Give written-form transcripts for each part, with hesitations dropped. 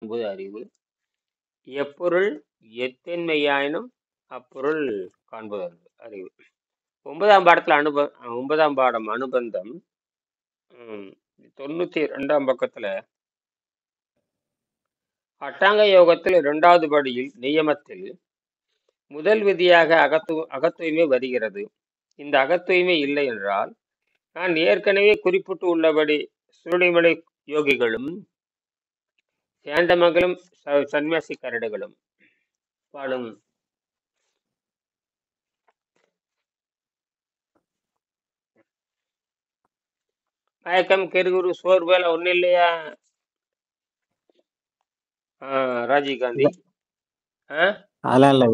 என்பது அறிவு. எப்பொருள் எத்தன்மையாயினும் அப்பொருள் காண்பது அறிவு. 9ஆம் பாடம் அனுபந்தம். 92ஆம் பக்கத்துல அட்டாங்க யோகத்தில் 2வது படியில் நியமத்தில் முதல் விதியாக அகத்தூய்மை வருகிறது. இந்த அகத்தூய்மை இல்லை என்றால் நான் ஏற்கனவே குறிப்பிட்டு உள்ளபடி சுருளிமலை யோகிகளும் சேந்தமங்கலம் சன்னியாசி கரடுகளும் பாடும் மயக்கம், கெருகுரு, சோர்வேல ஒன்னும் இல்லையா ராஜீவ் காந்தி? அதெல்லாம் இல்லை,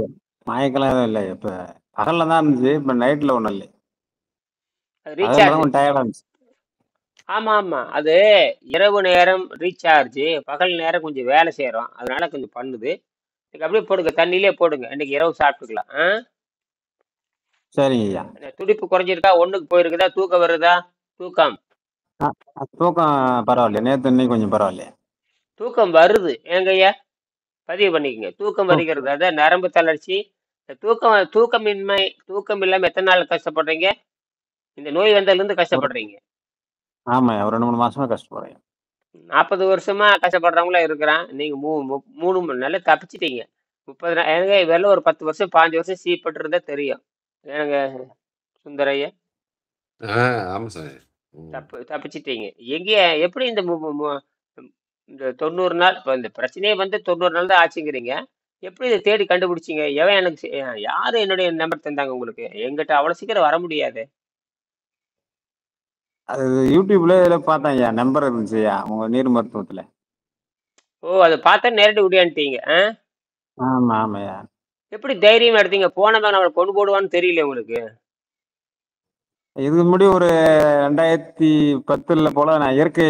மயக்கெல்லாம் எதுவும் இல்லை. இப்ப பகல்ல தான் இருந்துச்சு, இப்ப நைட்ல ஒண்ணும் இல்லை. டயர்டா இருந்துச்சு. ஆமா ஆமா, அது இரவு நேரம் ரீசார்ஜ், பகல் நேரம் கொஞ்சம் வேலை செய்யறோம், அதனால கொஞ்சம் பண்ணுது. அப்படியே போடுங்க, தண்ணியிலே போடுங்க, இன்னைக்கு இரவு சாப்பிட்டுக்கலாம். சரிங்க ஐயா. துடிப்பு குறைஞ்சிருக்கா? ஒண்ணுக்கு போயிருக்குதா? தூக்கம் வருதா? தூக்கம் பரவாயில்ல, நேத்து இன்னைக்கு கொஞ்சம் பரவாயில்ல. தூக்கம் வருது ஏங்க ஐயா? பதிவு பண்ணிக்கங்க. தூக்கம் வருகிறது, அதான் நரம்பு தளர்ச்சி. தூக்கமின்மை, தூக்கம் இல்லாம எத்தனை நாள் கஷ்டப்படுறீங்க? இந்த நோய் வந்ததுல இருந்து கஷ்டப்படுறீங்க. ஆமா, ஒரு 2-3 மாசமா கஷ்டப்படுறேன். 40 வருஷமா கஷ்டப்படுறவங்களா இருக்கிறான். நீங்க 3 நாள்ல தப்பிச்சிட்டீங்க. 30 ஏங்க இதெல்லாம் ஒரு 10 வருஷம் 15 வருஷம் சீப்பட்டு இருந்தா தெரியும். ஏங்க சுந்தரையா? ஆமா சார். தப்பிச்சிட்டீங்க. எங்க எப்படி இந்த 90 நாள், இப்ப இந்த பிரச்சனையே வந்து 90 நாள் தான் ஆச்சுங்கிறீங்க. எப்படி இதை தேடி கண்டுபிடிச்சீங்க? எவன் எனக்கு யாரு என்னுடைய நம்பர் தந்தாங்க உங்களுக்கு? எங்கிட்ட அவ்வளவு சீக்கிரம் வர முடியாது. அது யூடியூப்ல இதுல பார்த்தேன் ஐயா, நம்பர் இருந்துச்சு ஐயா உங்க நீர் மருத்துவத்துல. ஓ, அதை பார்த்தா நேரடி விடியான்ட்டீங்க. ஆமா ஆமாய்யா. எப்படி தைரியம் எடுத்தீங்க? போனவன் நம்மளை கொண்டு போடுவான்னு தெரியல உங்களுக்கு? இதுக்கு முன்னாடி ஒரு 2010 போல நான் இயற்கை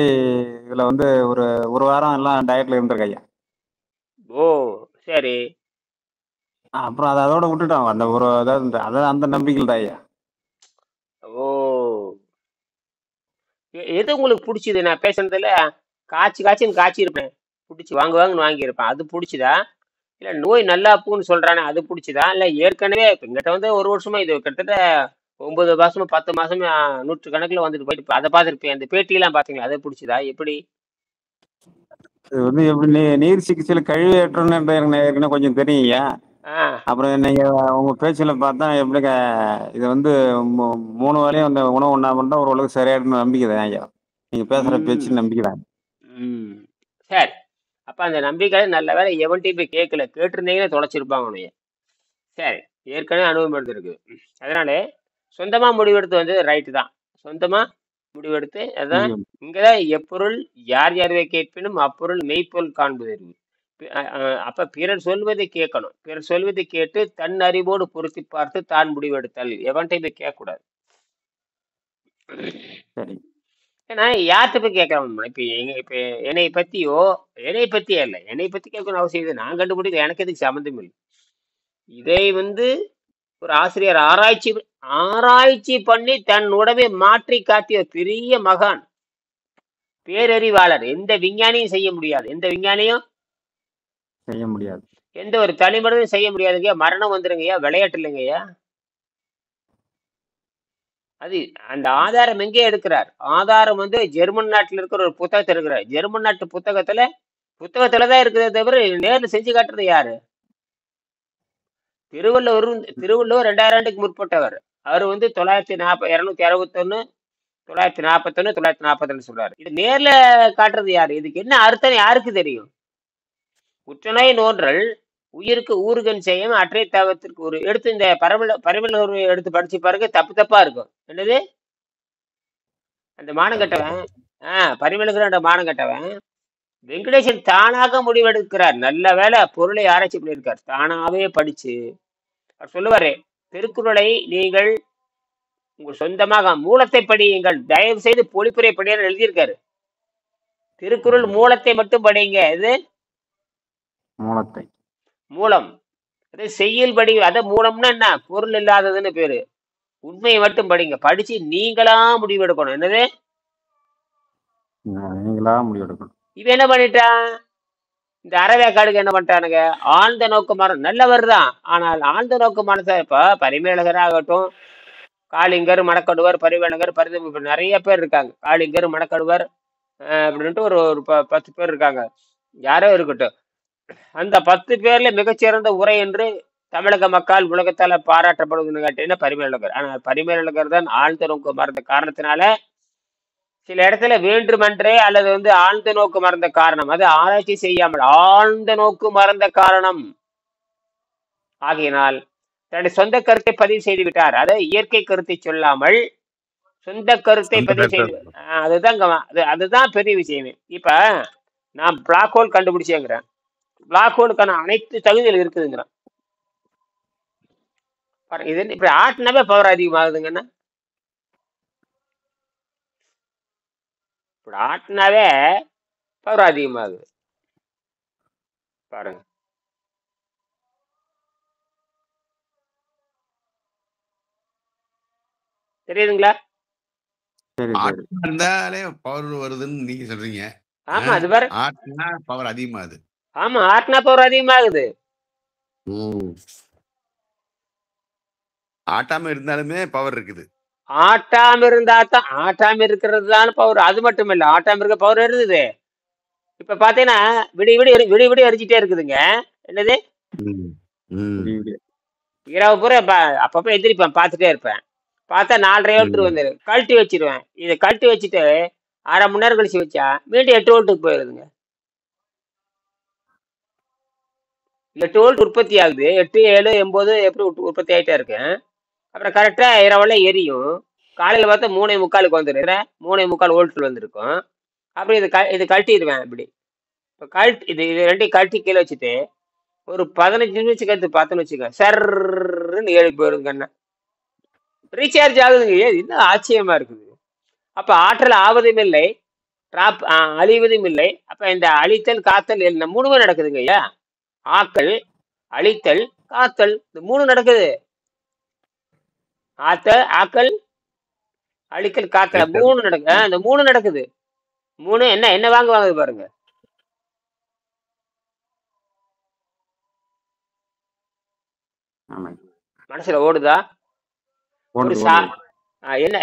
இதுல வந்து ஒரு வாரம் எல்லாம் டயட்ல இருந்திருக்கேன் ஐயா. ஓ சரி. அப்புறம் அதோட விட்டுட்டோம். அந்த ஒரு அதாவது அந்த நம்பிக்கையில் தான் ஐயா. ஓ, எது உங்களுக்கு பிடிச்சது? நான் பேசுனதுல காய்ச்சின்னு காய்ச்சி இருப்பேன், பிடிச்சி வாங்குன்னு வாங்கியிருப்பேன். அது பிடிச்சதா? இல்ல நோய் நல்லா பூன்னு சொல்றானே அது பிடிச்சதா? இல்ல ஏற்கனவே எங்கிட்ட வந்து ஒரு வருஷமா, இது கிட்டத்தட்ட 9 மாசமா 10 மாசமா 100 கணக்குல வந்துட்டு போயிட்டு அதை பார்த்துருப்பேன். அந்த பேட்டியெல்லாம் பாத்தீங்களா? அதை பிடிச்சதா எப்படி? இது வந்து எப்படி நீர் சிகிச்சையில கழிவு ஏற்றம்னு எனக்கு ஏற்கனவே கொஞ்சம் தெரியும் ஐயா. அப்புறம் நீங்க உங்க பேச்சுல பார்த்தா எப்படி இது வந்து 3 வேளையும் அந்த உணவு உண்ணா பண்ணா ஓரளவுக்கு சரியாயிடும் நம்பிக்கை தான் ஐயா. நீங்க பேசுற பேச்சு நம்பிக்கை தான். சரி, அப்ப அந்த நம்பிக்கை நல்ல வேலை எவன்ட்டையும் போய் கேட்கல. கேட்டிருந்தீங்கன்னா தொலைச்சிருப்பாங்க உனைய. சரி, ஏற்கனவே அனுபவம் எடுத்திருக்கு. அதனால சொந்தமா முடிவெடுத்து வந்து ரைட்டு தான். சொந்தமா முடிவெடுத்து அதான் இங்கதான் எப்பொருள் யார் யார்வை கேட்பினும் அப்பொருள் மெய்ப்பொருள் காண்பது. அப்ப பிறர் சொல்வதை கேட்கணும். பிறர் சொல்வதை கேட்டு தன் அறிவோடு பொருத்தி பார்த்து தான் முடிவெடுத்தல். எவன்ட்டையும் போய் கேட்க கூடாது. ஏன்னா யார்கிட்ட போய் கேட்கறோம்? இப்ப என்னை பத்தியோ, என்னை பத்தியே இல்லை, என்னை பத்தி கேட்கணும் அவசியம் இல்லை. நான் கண்டுபிடிக்க எனக்கு எதுக்கு சம்மந்தம் இல்லை. இதை வந்து ஒரு ஆசிரியர் ஆராய்ச்சி பண்ணி தன் உடம்பை மாற்றி காட்டிய பெரிய மகான், பேரறிவாளர். எந்த விஞ்ஞானியும் செய்ய முடியாது. எந்த விஞ்ஞானியும் செய்ய முடியாது. எந்த ஒரு தனி மனிதனும் செய்ய முடியாதுங்க. மரணம் வந்துருங்கய்யா, விளையாட்டு இல்லைங்கய்யா. அது அந்த ஆதாரம் எங்கே எடுக்கிறார்? ஆதாரம் வந்து ஜெர்மன் நாட்டில் இருக்கிற ஒரு புத்தகத்தை இருக்கிறார். ஜெர்மன் நாட்டு புத்தகத்துலதான் இருக்கிறத தவிர நேரில் செஞ்சு காட்டுறது யாரு? திருவள்ளுவர் 2000 ஆண்டுக்கு முற்பட்டவர். அவர் வந்து 261 941 942 சொல்றாரு. இது நேர்ல காட்டுறது யாரு? இதுக்கு என்ன அர்த்தம் யாருக்கு தெரியும்? உற்றநோய் நோன்றல் உயிருக்கு ஊறுகன் செய்யும் அற்றை தாகத்திற்கு ஒரு எடுத்து இந்த பரவல் எடுத்து படிச்சு பாருங்க, தப்பா இருக்கும். என்னது அந்த மானம் கட்டவன், பரிமளகிற மானம் கட்டவன் வெங்கடேசன் தானாக முடிவெடுக்கிறார். நல்ல வேலை பொருளை ஆராய்ச்சி பண்ணியிருக்கார். தானாவே படிச்சு சொல்லுவாரு, திருக்குறளை நீங்கள் உங்கள் சொந்தமாக மூலத்தை படியுங்கள், தயவு செய்து பொழிப்புரை படியான்னு எழுதியிருக்காரு. திருக்குறள் மூலத்தை மட்டும் படிங்க. இது மூலம், அது செய்யல் படி. அத மூலம்னா என்ன? பொருள் இல்லாததுன்னு பேரு. உண்மையை மட்டும் படிங்க. படிச்சு நீங்களா முடிவெடுக்கணும். என்னது? நீங்களா முடிவெடுக்கணும். இவன் என்ன பண்ணிட்டான்? இந்த அறவேக்காடுக்கு என்ன பண்ணிட்டானுங்க, ஆழ்ந்த நோக்கமான நல்லவர் தான், ஆனால் ஆழ்ந்த நோக்கமான இப்ப பரிமேலகர் ஆகட்டும், காளிங்கர், மணக்கடுவர், பரிவேலகர், இப்ப நிறைய பேர் இருக்காங்க. காளிங்கர், மணக்கடுவர் அப்படின்ட்டு ஒரு ஒரு 10 பேர் இருக்காங்க. யாரோ இருக்கட்டும். அந்த 10 பேர்ல மிகச்சிறந்த உரை என்று தமிழக மக்கள் உலகத்தால பாராட்டப்படுவதுன்னு கேட்டீங்கன்னா பரிமேலழகர். ஆனால் பரிமேலழகர் தான் ஆழ்ந்த நோக்கு மறந்த காரணத்தினால சில இடத்துல வேண்டுமென்றே அல்லது ஆழ்ந்த நோக்கு மறந்த காரணம், அது ஆராய்ச்சி செய்யாமல் ஆழ்ந்த நோக்கு மறந்த காரணம் ஆகினால் தன்னுடைய சொந்த கருத்தை பதிவு செய்து விட்டார். அதை இயற்கை கருத்தை சொல்லாமல் சொந்த கருத்தை பதிவு செய்து, அதுதான் பெரிய விஷயமே. இப்ப நான் பிளாக் ஹோல் கண்டுபிடிச்சேங்கிறேன், பிளாக் ஹோலுக்கான அனைத்து தகுதிகள் இருக்குதுங்கிறான். இது இப்படி ஆட்டினாவே பவர் அதிகமாகுதுங்கண்ணா. இப்படி ஆட்டினாவே பவர் அதிகமாகுது பாருங்க. தெரியுதுங்களா? இருந்தாலே பவர் வருதுன்னு நீங்க சொல்றீங்க. ஆமா, அது வேற. ஆட்டினா பவர் அதிகமாகுது. ஆமா, ஆட்டினா பவர் அதிகமாகுது. ஆட்டாம இருந்தாலுமே பவர் இருக்குது. ஆட்டாம இருந்தா தான், ஆட்டாம இருக்கிறது தான் பவர். அது மட்டும் இல்ல, ஆட்டாம இருக்க பவர் இருக்குது. இப்ப பாத்தீங்கன்னா விடி அடிச்சுட்டே இருக்குதுங்க. என்னது, இரவு பூரா அப்பப்ப எந்திரிப்பேன், பார்த்துட்டே இருப்பேன். பார்த்தா 4.5 வோல்ட் வந்துரு, கழட்டி வச்சிருவேன். இதை கழட்டி வச்சுட்டு அரை மணி நேரம் கழிச்சு வச்சா மீண்டும் 8 வோல்ட்டுக்கு போயிருதுங்க. 8 வோல்ட் உற்பத்தி ஆகுது. 8, 7, 8 எப்படி உற்பத்தி ஆகிட்டே இருக்கு. அப்புறம் கரெக்டா இரவுல எரியும். காலையில பார்த்தா 3:45 வந்துரு, 3:45 வோல்ட் வந்திருக்கும். அப்புறம் இது கழட்டிடுவேன். இப்படி இது ரெண்டையும் கழட்டி கீழே வச்சுட்டு ஒரு 15 நிமிஷம் கழித்து பார்த்தோன்னு வச்சுக்க, சர்ன்னு 7 போயிருங்க. என்ன ரீசார்ஜ் ஆகுதுங்க. இன்னும் ஆச்சரியமா இருக்குது. அப்ப ஆற்றல் ஆவதும் இல்லை, அழிவதும் இல்லை. அப்ப இந்த அழித்தல் காத்தல் 3 நடக்குதுங்க ஐயா. ஆக்கல், அழித்தல், காத்தல், இந்த 3 நடக்குது. ஆக்கல், அழித்தல், காத்தல் 3 நடக்குது. இந்த 3 நடக்குது. 3 என்ன வாங்குது பாருங்க. மனசுல ஓடுதா? என்ன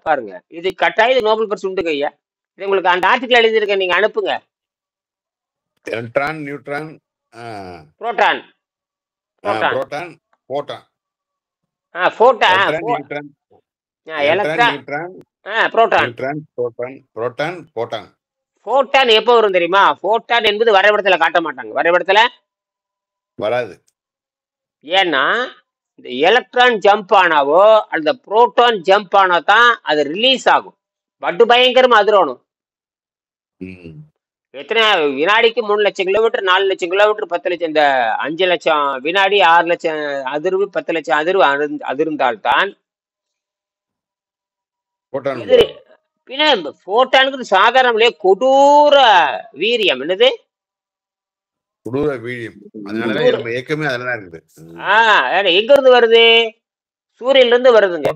பாருங்க, இது கட்டாயம் நோபல் பரிசு உண்டுங்க ஐயா. இது உங்களுக்கு அந்த ஆர்டிக்கல் எழுதியிருக்கேன், நீங்க அனுப்புங்க. எலக்ட்ரான், நியூட்ரான், புரோட்டான், புரோட்டான், போட்டான், போட்டான் எப்போ வரும் தெரியுமா? போட்டான் என்பது வரைபடத்துல காட்ட மாட்டாங்க, வரைபடத்துல வராது. ஏன்னா இந்த எலக்ட்ரான் ஜம்ப் ஆனாவோ அந்த புரோட்டான் ஜம்ப் ஆனா தான் அது ரிலீஸ் ஆகும். பட்டு பயங்கரமா அதிரணும். எத்தனை வினாடிக்கு 3 லட்சம் கிலோமீட்டர், 4 லட்சம் கிலோமீட்டர், 10 லட்சம், இந்த 5 லட்சம் வினாடி, 6 லட்சம் அதிர்வு, 10 லட்சம் அதிர்வு அதிர்ந்தால்தான். பின்ன போட்டானுக்கு சாதாரண கொடூர வீரியம். என்னது கொடூர வீரியம்? ஏக்கமே அதெல்லாம் இருக்குது. எங்க இருந்து வருது? சூரியன்ல இருந்து வருதுங்க.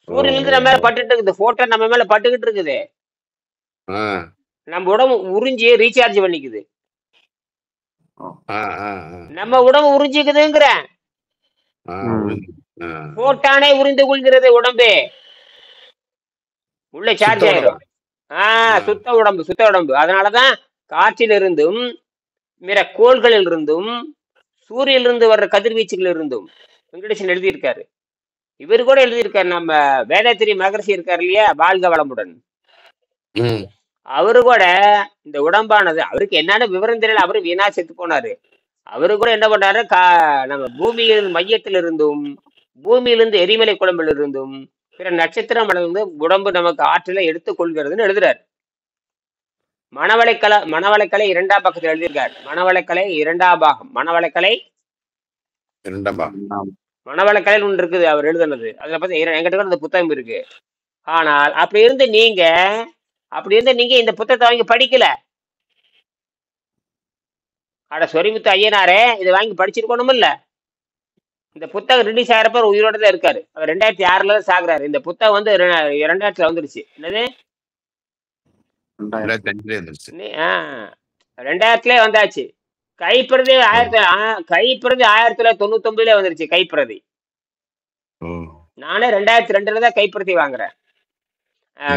சூரியன்ல இருந்து நம்ம மேல பட்டுட்டு இருக்குது. போட்டோ நம்ம மேல பட்டுக்கிட்டு இருக்குது. நம்ம உடம்பு உறிஞ்சி ரீசார்ஜ் பண்ணிக்குது. நம்ம உடம்பு உறிஞ்சிக்குதுங்கிற போட்டானே உறிந்து கொள்கிறது உடம்பே. உள்ள சார்ஜ் ஆயிரும். சுத்த உடம்பு. அதனாலதான் காற்றில் இருந்தும் பிற கோள்களில் இருந்தும் சூரியனிலிருந்து வர்ற கதிர்வீச்சுகள் இருந்தும் வெங்கடேசன் எழுதியிருக்காரு. இவர் கூட எழுதியிருக்காரு. நம்ம வேதாத்திரி மகரிஷி இருக்காரு இல்லையா, வாழ்க வளமுடன், அவரு கூட இந்த உடம்பானது, அவருக்கு என்னென்ன விவரம் தெரியல, அவரு வீணா செத்து போனாரு. அவரு கூட என்ன பண்ணாரு, நம்ம பூமியின் மையத்தில் இருந்தும் பூமியிலிருந்து எரிமலை குழம்பில் இருந்தும் பிற நட்சத்திரம் உடம்பு நமக்கு ஆற்றலை எடுத்துக் கொள்கிறதுன்னு எழுதுறாரு. மணவளைக்கலை 2ஆம் பக்கத்தில் எழுதியிருக்காரு. மணவளைக்கலை 2ஆம் பாகம். மணவளைக்கலை ஒன்று இருக்குது அவர் எழுதுனது. அதுல பார்த்து என்கிட்ட அந்த புத்தகம் இருக்கு. ஆனால் அப்படி இருந்து நீங்க இந்த புத்தகத்தை வாங்கி படிக்கல. சொரிமுத்து ஐயனாரே இதை வாங்கி படிச்சிருக்கணும் இல்ல. இந்த புத்தகம் ரிலீஸ் ஆகிறப்ப உயிரோட தான் இருக்காரு. அவர் 2006 சாகுறாரு. இந்த புத்தகம் 2000 வந்துருச்சு. என்னது 2005 வந்துருச்சு. 2000 வந்தாச்சு. கைப்பிரதி 1999 வந்துருச்சு கைப்பிரதி. நானே 2002 தான் கைப்பிரதி வாங்குறேன்.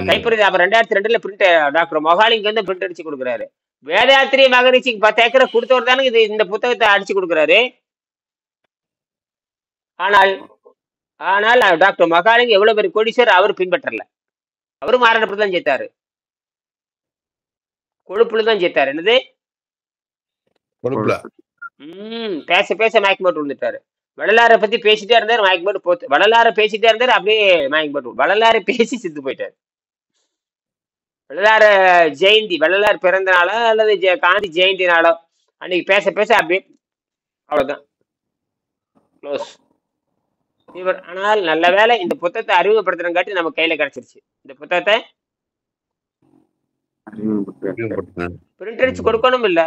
கைப்பிரதி அப்ப 2002 பிரிண்ட் டாக்டர் மொகாலிங்க வந்து பிரிண்ட் அடிச்சு கொடுக்குறாரு. வேதாத்திரி மகரிஷிக்கு 10 ஏக்கரை கொடுத்தவர் தானே இந்த புத்தகத்தை அடிச்சு கொடுக்குறாரு. ஆனால் டாக்டர் மகாலிங்க எவ்வளவு பெரிய கோடீஸ்வரர் அவர் பின்பற்றல. அவரு மாரணப்பட்டு தான் சேர்த்தாரு, கொழுப்புல தான் சேர்த்தாரு. என்னது பேச பேச மயக்கம் போட்டு விழுந்துட்டாரு. வள்ளலாரை பத்தி பேசிட்டே இருந்தாரு, மயக்கம் போட்டு போத்து. வள்ளலாரை பேசிட்டே இருந்தாரு, அப்படியே மயக்கம் போட்டு வள்ளலாரை பேசி செத்து போயிட்டாரு. வள்ளலார் ஜெயந்தி, வள்ளலார் பிறந்த நாளோ அல்லது காந்தி ஜெயந்தி நாளோ அன்னைக்கு பேச பேச அப்படியே அவ்வளவுதான் க்ளோஸ். ஆனால் நல்ல வேலை இந்த புத்தகத்தை அறிமுகப்படுத்துறங்காட்டி நம்ம கையில கிடைச்சிருச்சு. இந்த புத்தகத்தை பிரிண்ட் அடிச்சு கொடுக்கணும் இல்ல,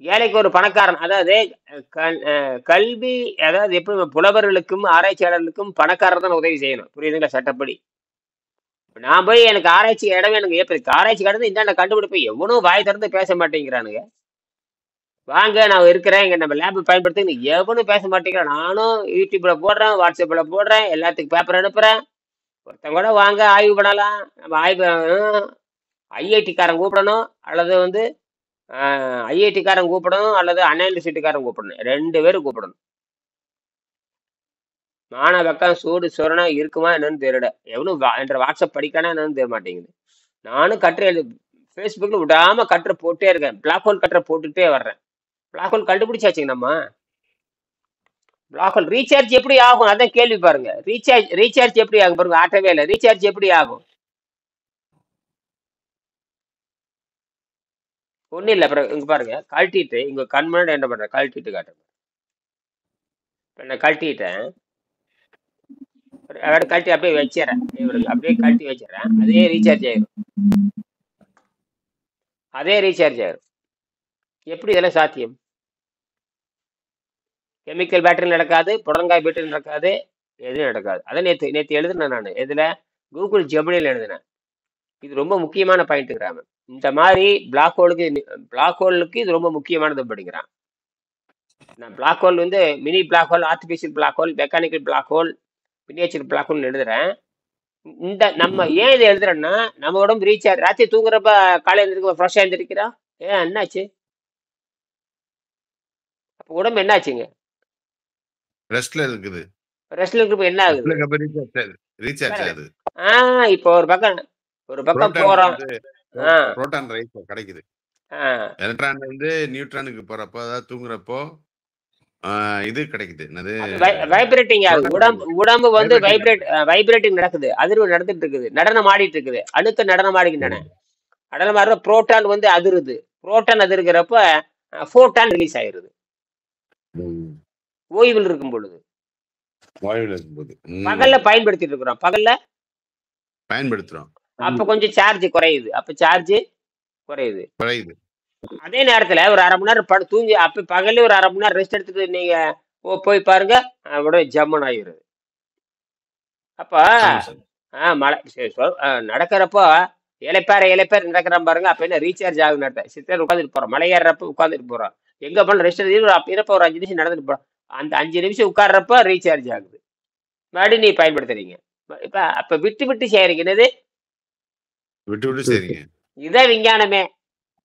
ஏழைக்கு ஒரு பணக்காரன், அதாவது கல்வி, அதாவது எப்படி புலவர்களுக்கும் ஆராய்ச்சியாளர்களுக்கும் பணக்காரர் தான் உதவி செய்யணும், புரியுதுங்களா? சட்டப்படி நான் போய் எனக்கு ஆராய்ச்சி இடம் எனக்கு ஏற்படுத்தி ஆராய்ச்சி கடந்து இந்தாண்ட கண்டுபிடிப்பேன், எவனும் வாய் திறந்து பேச மாட்டேங்கிறானுங்க. வாங்க நான் இருக்கிறேன், இங்க நம்ம லேப் பயன்படுத்தி எவனும் பேச மாட்டேங்கிறான். நானும் யூடியூப்ல போடுறேன், வாட்ஸ்அப்ல போடுறேன், எல்லாத்துக்கும் பேப்பர் அனுப்புறேன். ஒருத்தங்க கூட வாங்க ஆய்வு பண்ணலாம். நம்ம ஆய்வு ஐஐடிக்காரன் கூப்பிடணும், அல்லது வந்து ஐஐடிக்காரன் கூப்பிடணும், அல்லது அண்ணா யூனிவர்சிட்டிக்காரன் கூப்பிடணும், 2 பேரும் கூப்பிடணும். மாணவக்கம் சூடு சொரணா இருக்குமா என்னன்னு தெரியல, எவனும் என்ற வாட்ஸ்அப் படிக்கானா என்னன்னு தெரிய மாட்டேங்குது. நானும் கட்டுரை ஃபேஸ்புக்கில் விடாம கட்டுரை போட்டே இருக்கேன், பிளாக் ஹோல் கட்டுரை போட்டுட்டே வர்றேன். பிளாக் ஹோல் கண்டுபிடிச்சாச்சுங்க நம்ம. பிளாக் ஹோல் ரீசார்ஜ் எப்படி ஆகும் அதான் கேள்வி பாருங்க. ரீசார்ஜ் எப்படி ஆகும் பாருங்க, ஆட்டவே இல்லை. ரீசார்ஜ் எப்படி ஆகும்? ஒன்றும் இல்லை. அப்புறம் இங்க பாருங்க, கழட்டிட்டு இங்க கண் முன்னாடி என்ன பண்றேன், கழட்டிட்டு காட்டுறேன். நான் கழட்டிட்டேன், கழட்டி அப்படியே வச்சிடறேன், இவருக்கு அப்படியே கழட்டி வச்சிடறேன். அதே ரீசார்ஜ் ஆயிரும், அதே ரீசார்ஜ் ஆயிரும். எப்படி இதெல்லாம் சாத்தியம்? கெமிக்கல் பேட்டரி நடக்காது, புடலங்காய் பேட்டரி நடக்காது, எதுவும் நடக்காது. அதை நேற்று எழுதுனேன் நான். எதுல? கூகுள் ஜெமினியில் எழுதினேன். இது ரொம்ப முக்கியமான பாயிண்ட்டுங்கிறாங்க. இந்த மாதிரி பிளாக் ஹோலுக்கு இது ரொம்ப முக்கியமானது படிக்கிறான். நான் பிளாக் ஹோல் வந்து mini black hole, artificial black hole, mechanical black hole, miniature black hole எழுதுறேன். இந்த நம்ம ஏன் இதை எழுதுறேன்னா, நம்ம உடம்பு ரீசார்ஜ், ராத்திரி தூங்குறப்ப காலையில் எழுந்திருக்க ஃப்ரெஷ்ஷாக எழுந்திருக்கிறா, ஏன் என்னாச்சு? அப்போ உடம்பு என்னாச்சுங்க? ரெஸ்ட்ல இருக்குது. ரெஸ்ட்ல இருக்கப்ப என்ன ஆகுது? ரீசார்ஜ் ஆகுது. இப்போ ஒரு பக்கம் போறோம், புரோட்டான் ரைஸ் கிடைக்குது. எலக்ட்ரான் வந்து நியூட்ரானுக்கு போறப்போ, அதாவது தூங்குறப்போ இது கிடைக்குது. என்னது? வைப்ரேட்டிங் ஆகுது. உடம்பு வந்து வைப்ரேட்டிங் நடக்குது, அதிர்வு நடந்துட்டு இருக்குது, நடனம் ஆடிட்டு இருக்குது, அணுக்க நடனம் ஆடுகின்றன. நடனம் ஆடுற புரோட்டான் வந்து அதிருது. புரோட்டான் அதிர்கிறப்ப போட்டான் ரிலீஸ் ஆயிருது ஓய்வில் இருக்கும் பொழுது. பகல்ல பயன்படுத்திட்டு இருக்கிறோம், பகல்ல பயன்படுத்துறோம், அப்ப கொஞ்சம் சார்ஜ் குறையுது, அதே நேரத்துல ஒரு 1/2 மணி நேரம் தூங்கி, அப்ப பகல்ல ஒரு 1/2 மணி நேரம் ரெஸ்ட் எடுத்துட்டு நீங்க போய் பாருங்க, உடனே ஜம்மன் ஆகிருது. அப்ப மழை நடக்கிறப்போ இலைப்பேர் நடக்கிறான் பாருங்க, அப்ப என்ன ரீசார்ஜ் ஆகுது நடத்த. சித்தர் உட்காந்துட்டு போறோம், மலை ஏறப்ப உட்காந்துட்டு போறோம், எங்க போன ரெஸ்ட் எடுத்து ஒரு 5 நிமிஷம் நடந்துட்டு போறோம். அந்த 5 நிமிஷம் உட்கார்றப்ப ரீசார்ஜ் ஆகுது, மறுபடியும் நீ பயன்படுத்துறீங்க. இப்ப அப்ப விட்டு செய்யறீங்க. என்னது விட்டு செய்றீங்க? இதான் விஞ்ஞானமே.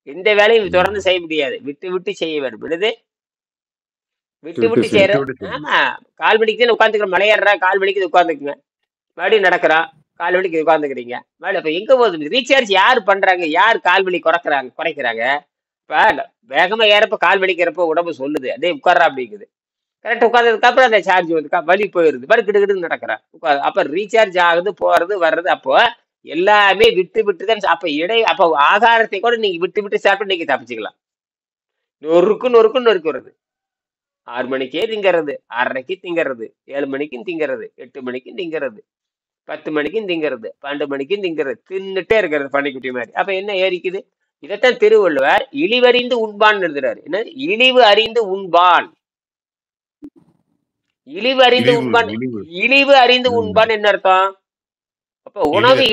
இந்த வேலையை தொடர்ந்து செய்ய முடியாது, விட்டு செய்ய வேண்டும். என்னது விட்டு செய்யற? ஆமா, கால் வலிக்குதுன்னு உட்காந்துக்கிற, மலையேறா கால் வலிக்குது உட்காந்துக்குங்க, மறுபடியும் நடக்கிறா கால் வலிக்கு உட்காந்துக்கிறீங்க, மறுபடியும். அப்ப எங்க போகுது ரீசார்ஜ்? யாரு பண்றாங்க? யார் கால் வலி குறைக்கிறாங்க? இப்ப வேகமா ஏறப்ப கால் வலிக்கிறப்ப உடம்பு சொல்லுது, அதே உட்கார்றா அப்படிங்குது. கரெக்டா உட்கார்ந்ததுக்கு அப்புறம் அந்த சார்ஜ் வந்து வலி போயிருது, கிடுகிடுன்னு நடக்கிறா. அப்ப ரீசார்ஜ் ஆகுது, போறது வர்றது. அப்போ எல்லாமே விட்டு தான். அப்ப ஆகாரத்தை கூட நீங்க விட்டு சாப்பிட்டு நீங்க தப்பிச்சுக்கலாம். நொறுக்கு வருது. 6 மணிக்கே திங்கிறது, 6:30க்கு திங்கிறது, 7 மணிக்கும் திங்கிறது, 8 மணிக்கும் திங்கிறது, 10 மணிக்கும் திங்கிறது, 12 மணிக்கும் திங்கிறது, தின்னுட்டே இருக்கிறது பன்னிக்குட்டி மாதிரி. அப்ப என்ன ஏறிக்குது? இதைத்தான் திருவள்ளுவர் இழிவறிந்து உண்பான் எழுதுறாரு. என்ன இழிவு அறிந்து உண்பான்? இழிவு அறிந்து உண்பான் என்ன அர்த்தம்? அப்ப உணவு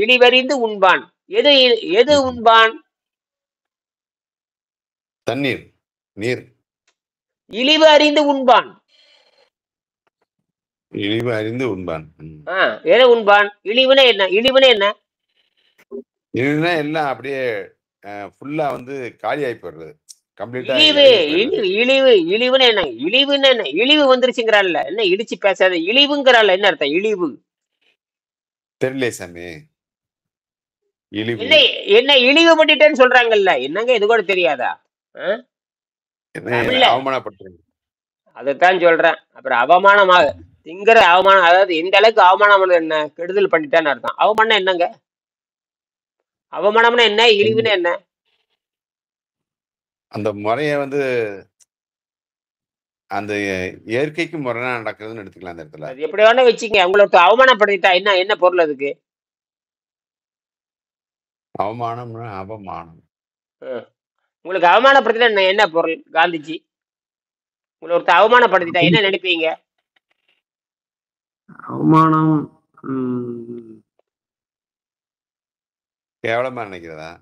இழிவறிந்து உண்பான். எது எது உண்பான்? தண்ணீர், நீர். இழிவு அறிந்து உண்பான். இழிவு அறிந்து உண்பான். எதை உண்பான்? இழிவுனா என்ன? இழிவுனா என்ன? இழிவுனா எல்லாம் அப்படியே ஃபுல்லா வந்து காலி ஆகி போயிடுறது. இழிவுன்னு என்ன? இழிவுன்னு என்ன? இழிவு வந்துருச்சுங்கிறான்ல, என்ன இடிச்சு பேசாத, இழிவுங்கிறான்ல, என்ன அர்த்தம் இழிவு? தெரியல சாமி. என்ன என்ன இழிவு பண்ணிட்டேன்னு சொல்றாங்கல்ல, என்னங்க இது கூட தெரியாதா? அவமானப்படுத்துறீங்க. அதைத்தான் சொல்றேன். அப்புறம் அவமானமாக திங்கிற அவமானம், அதாவது எந்த அளவுக்கு அவமானம் என்ன, கெடுதல் பண்ணிட்டான்னு அர்த்தம். அவமானம் என்னங்க? அவமானம்னா என்ன? இழிவுன்னு என்ன? அந்த முறைய வந்து அந்த இயற்கைக்கு முரணா நடக்குதுன்னு எடுத்துக்கலாம் அந்த இடத்துல. அது எப்படி வேணா வச்சுங்க. உங்களுக்கு அவமானப்படுத்திட்டா என்ன என்ன பொருள் அதுக்கு? அவமானம்னா அவமானம். உங்களுக்கு அவமானப்படுத்திட்டா என்ன பொருள்? காந்திஜி, உங்களை ஒருத்தர் அவமானப்படுத்திட்டா என்ன நினைப்பீங்க? அவமானம் கேவலமா நினைக்கிறதா?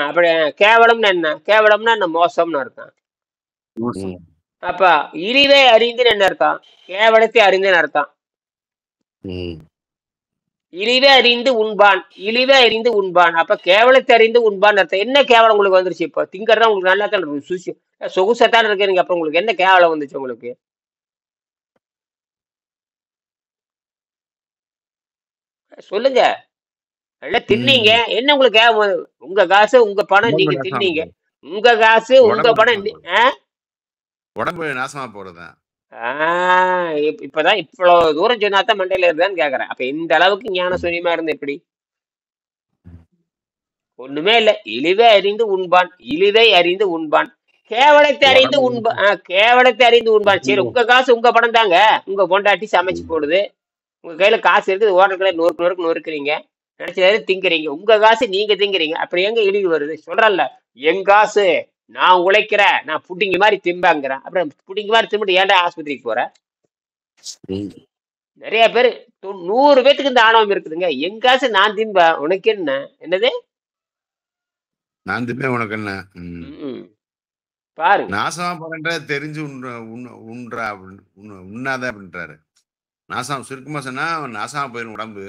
அப்படி கேவலம்னு என்ன? கேவலம்னா என்ன? மோசம்னு அர்த்தம். அப்ப இழிவை அறிந்துன்னு என்ன அர்த்தம்? கேவலத்தை அறிந்துன்னு அர்த்தம். இழிவை அறிந்து உண்பான், இழிவை அறிந்து உண்பான். அப்ப கேவலத்தை அறிந்து உண்பான் அர்த்தம். என்ன கேவலம் உங்களுக்கு வந்துருச்சு? இப்போ திங்கறதா உங்களுக்கு நல்லா தான் இருக்கு, சொகுசத்தான் இருக்கிறீங்க. அப்ப உங்களுக்கு என்ன கேவலம் வந்துச்சு? உங்களுக்கு சொல்லுங்க. நல்லா தின்னீங்க, என்ன உங்களுக்கு உங்க காசு உங்க பணம், நீங்க தின்னீங்க, உங்க காசு உங்க பணம், உடம்பு நாசமா போறதா? இப்பதான் இவ்வளவு தூரம் சொன்னாதான் மண்டையில இருக்குதான்னு கேக்குறேன். அப்ப இந்த அளவுக்கு ஞான சூன்யமா இருந்து எப்படி? ஒண்ணுமே இல்ல. இழிவை அறிந்து உண்பான், இழிவை அறிந்து உண்பான், கேவலத்தை அறிந்து உண்பான். கேவலத்தை அறிந்து உண்பான். சரி, உங்க காசு உங்க பணம் தாங்க, உங்க பொண்டாட்டி சமைச்சு போடுது, உங்க கையில காசு இருக்குது, ஓட்டத்துல நொறுக்கு நொறுக்குறீங்க, நினைச்சதாரு திங்கிறீங்க, உங்க காசு நீங்க திங்கிறீங்க. அப்புறம் எங்க இழிவு வருது? சொல்றல, என் காசு நான் உழைக்கிறேன், நான் புட்டிங்க மாதிரி திம்பாங்கிறேன். அப்புறம் புட்டிங்க மாதிரி திம்பிட்டு ஏன்டா ஆஸ்பத்திரிக்கு போற? நிறைய பேர் 100 பேத்துக்கு இந்த ஆணவம் இருக்குதுங்க. என் காசு நான் திம்பேன், உனக்கு என்ன? என்னது நான் திம்பேன் உனக்கு என்ன? பாருங்க, நாசமா போறேன்ற தெரிஞ்சு உண்றா உண்ணாத அப்படின்றாரு. நாசம் சுருக்கமா சொன்னா நாசமா போயிடும் உடம்பு,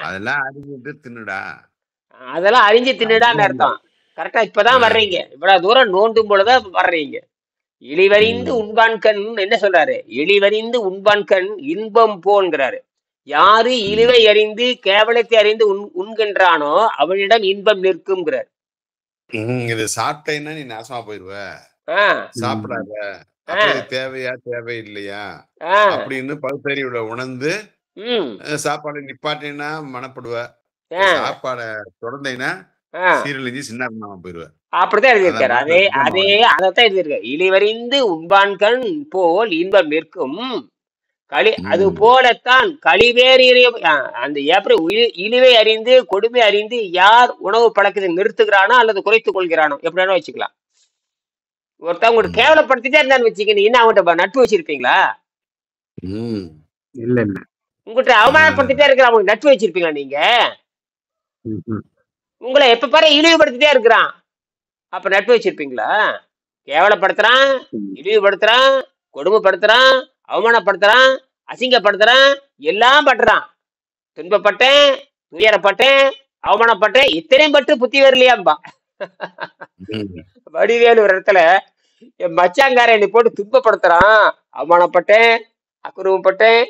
அதெல்லாம் அறிஞ்சிட்டு தின்னுடா, அதெல்லாம் அறிஞ்சு தின்னுடான்னு அர்த்தம். கரெக்டா இப்பதான் வர்றீங்க, இவ்வளவு தூரம் நோண்டும் போலதான் வர்றீங்க. இழிவறிந்து உண்பான் கண் என்ன சொல்றாரு? இழிவறிந்து உண்பான் கண் இன்பம் போன்கிறாரு. யாரு இழிவை அறிந்து கேவலத்தை அறிந்து உண்கின்றானோ அவனிடம் இன்பம் நிற்கும்ங்கிறார். இது சாப்பிட்டேன்னா நீ நாசமா போயிருவ, சாப்பிடாத, தேவையா தேவை இல்லையா அப்படின்னு பகுத்தறிவுல உணர்ந்து சாப்பாடு நிப்பாட்டினா மனப்படுவ, சாப்பாட தொடர்ந்தீங்கன்னா சீரழிஞ்சு சின்ன போயிருவ. அப்படித்தான் எழுதியிருக்காரு. அதைத்தான் எழுதியிருக்காரு. இழிவறிந்து உண்பான்கண் போல் இன்பம் நிற்கும் அது போலத்தான் கழிவேறு அந்த இழிவை அறிந்து கொடுமை அறிந்து யார் உணவு பழக்கத்தை நிறுத்துகிறானோ அல்லது குறைத்துக் கொள்கிறானோ, எப்படின்னா வச்சுக்கலாம். ஒருத்தவங்க உங்களுக்கு கேவலப்படுத்திட்டே இருந்தான்னு வச்சுக்கணும், இன்னும் அவங்ககிட்ட நட்பு வச்சிருப்பீங்களா? இல்ல இல்ல. உங்ககிட்ட அவமானப்படுத்திட்டே இருக்கிற அவங்களுக்கு நட்பு வச்சிருப்பீங்களா நீங்க? உங்களை எப்ப பாரு இழிவுபடுத்திட்டே இருக்கிறான், அப்ப நட்பு வச்சிருப்பீங்களா? கேவலப்படுத்துறான், இழிவுபடுத்துறான், கொடுமைப்படுத்துறான், அவமானப்படுத்துறான், அசிங்கப்படுத்துறான், எல்லாம் பண்றான். துன்பப்பட்டேன், துயரப்பட்டேன், அவமானப்பட்டேன், இத்தனையும் பட்டு புத்தி வரலையாம்பா. வடிவேலு ஒரு இடத்துல என் மச்சாங்கார என்னை போட்டு துன்பப்படுத்துறான், அவமானப்பட்டேன், அக்குருவப்பட்டேன்,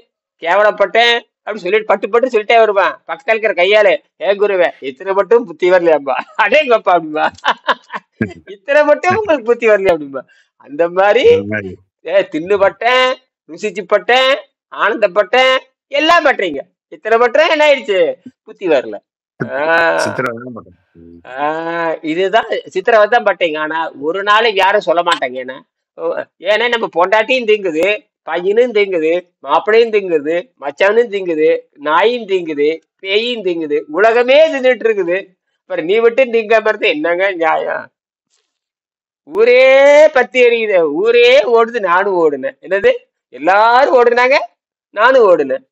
கேவலப்பட்டேன் அப்படின்னு சொல்லிட்டு பட்டு பட்டு சொல்லிட்டே வருவான். பக்கத்துல இருக்கிற கையாலே, ஏன் குருவே இத்தனை மட்டும் புத்தி வரலையாம்பா, அடேங்கப்பா அப்படின்பா, இத்தனை மட்டும் உங்களுக்கு புத்தி வரலையா அப்படின்பா. அந்த மாதிரி தின்னுபட்டேன், ருசிச்சுப்பட்டேன், ஆனந்தப்பட்டேன், எல்லாம் பண்றீங்க, இத்தனை பட்டேன், என்ன ஆயிடுச்சு? புத்தி வரல. இதுதான் சித்திரவதான் பட்டீங்க. ஆனா ஒரு நாளைக்கு யாரும் சொல்ல மாட்டாங்க. ஏன்னா நம்ம பொண்டாட்டியும் திங்குது, பையனும் திங்குது, மாப்பிளையும் திங்குது, மச்சானும் திங்குது, நாயும் திங்குது, பேயும் திங்குது, உலகமே தின்னுட்டு இருக்குது. அப்புறம் நீ விட்டு திங்காம இருந்தா என்னங்க நியாயம்? ஊரே பத்தி எறியுது, ஊரே ஓடுது, நானும் ஓடுனேன். என்னது எல்லாரும் ஓடுனாங்க, நானும் ஓடுனேன்.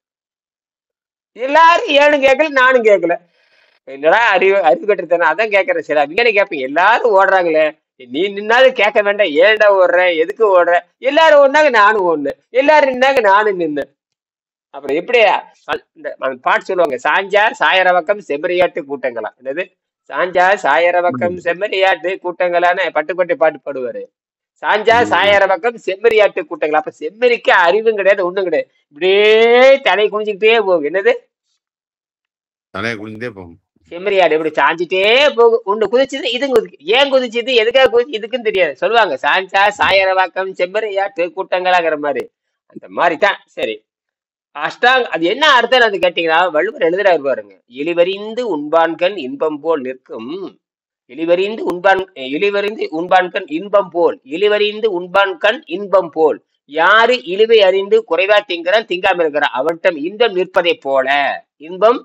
எல்லாரும் ஏன்னு கேட்கல, நானும் கேட்கல. என்னடா அறிவு கட்டுறதானே, அதான் கேட்கறேன். சரி அவங்களே கேட்பேன், எல்லாரும் ஓடுறாங்களே நீ நின்னாலும் கேட்க வேண்டாம், ஏன்டா ஓடுற, எதுக்கு ஓடுற, எல்லாரும் ஓடுனாங்க நானும் ஓடுனேன், எல்லாரும் நின்னாங்க நானும் நின்னேன். அப்புறம் எப்படி இந்த பாட்டு சொல்லுவாங்க, சாஞ்சார் சாயரவக்கம் செம்மறியாட்டு கூட்டங்களா, என்னது சாஞ்சார் சாயரவக்கம் செம்மறியாட்டு கூட்டங்களான்னு பட்டுக்கோட்டை பாட்டு பாடுவாரு. சாஞ்சா சாயரவக்கம் செம்மறியாட்டு கூட்டங்களா. அப்ப செம்மறிக்கு அறிவும் கிடையாது, ஒண்ணும் கிடையாது, இப்படியே தலை குனிஞ்சுக்கிட்டே போகும். என்னது தலையை குனிஞ்சுட்டே போகும். செம்மறியாடு இப்படி சாஞ்சிட்டே போகும். ஒண்ணு குதிச்சுது, இது குதிக்கு. ஏன் குதிச்சுது, எதுக்காக குதிச்சு, இதுக்குன்னு தெரியாது. சொல்லுவாங்க சாஞ்சா சாயரவாக்கம் செம்மறியாட்டு கூட்டங்களாங்கிற மாதிரி. அந்த மாதிரிதான். சரி, அஷ்டாங்க அது என்ன அர்த்தம் அது கேட்டீங்கன்னா, வள்ளுவர் எழுதுறாரு பாருங்க, இழிவறிந்து உண்பான்கண் இன்பம் போல் நிற்கும். இழிவறிந்து உண்பான்கண் இன்பம் போல், இழிவறிந்து உண்பான்கண் இன்பம் போல். யாரு இழிவை அறிந்து குறைவா திங்கிறான், திங்காம இருக்கிறான், அவன்கிட்ட இன்பம் நிற்பதை போல. இன்பம்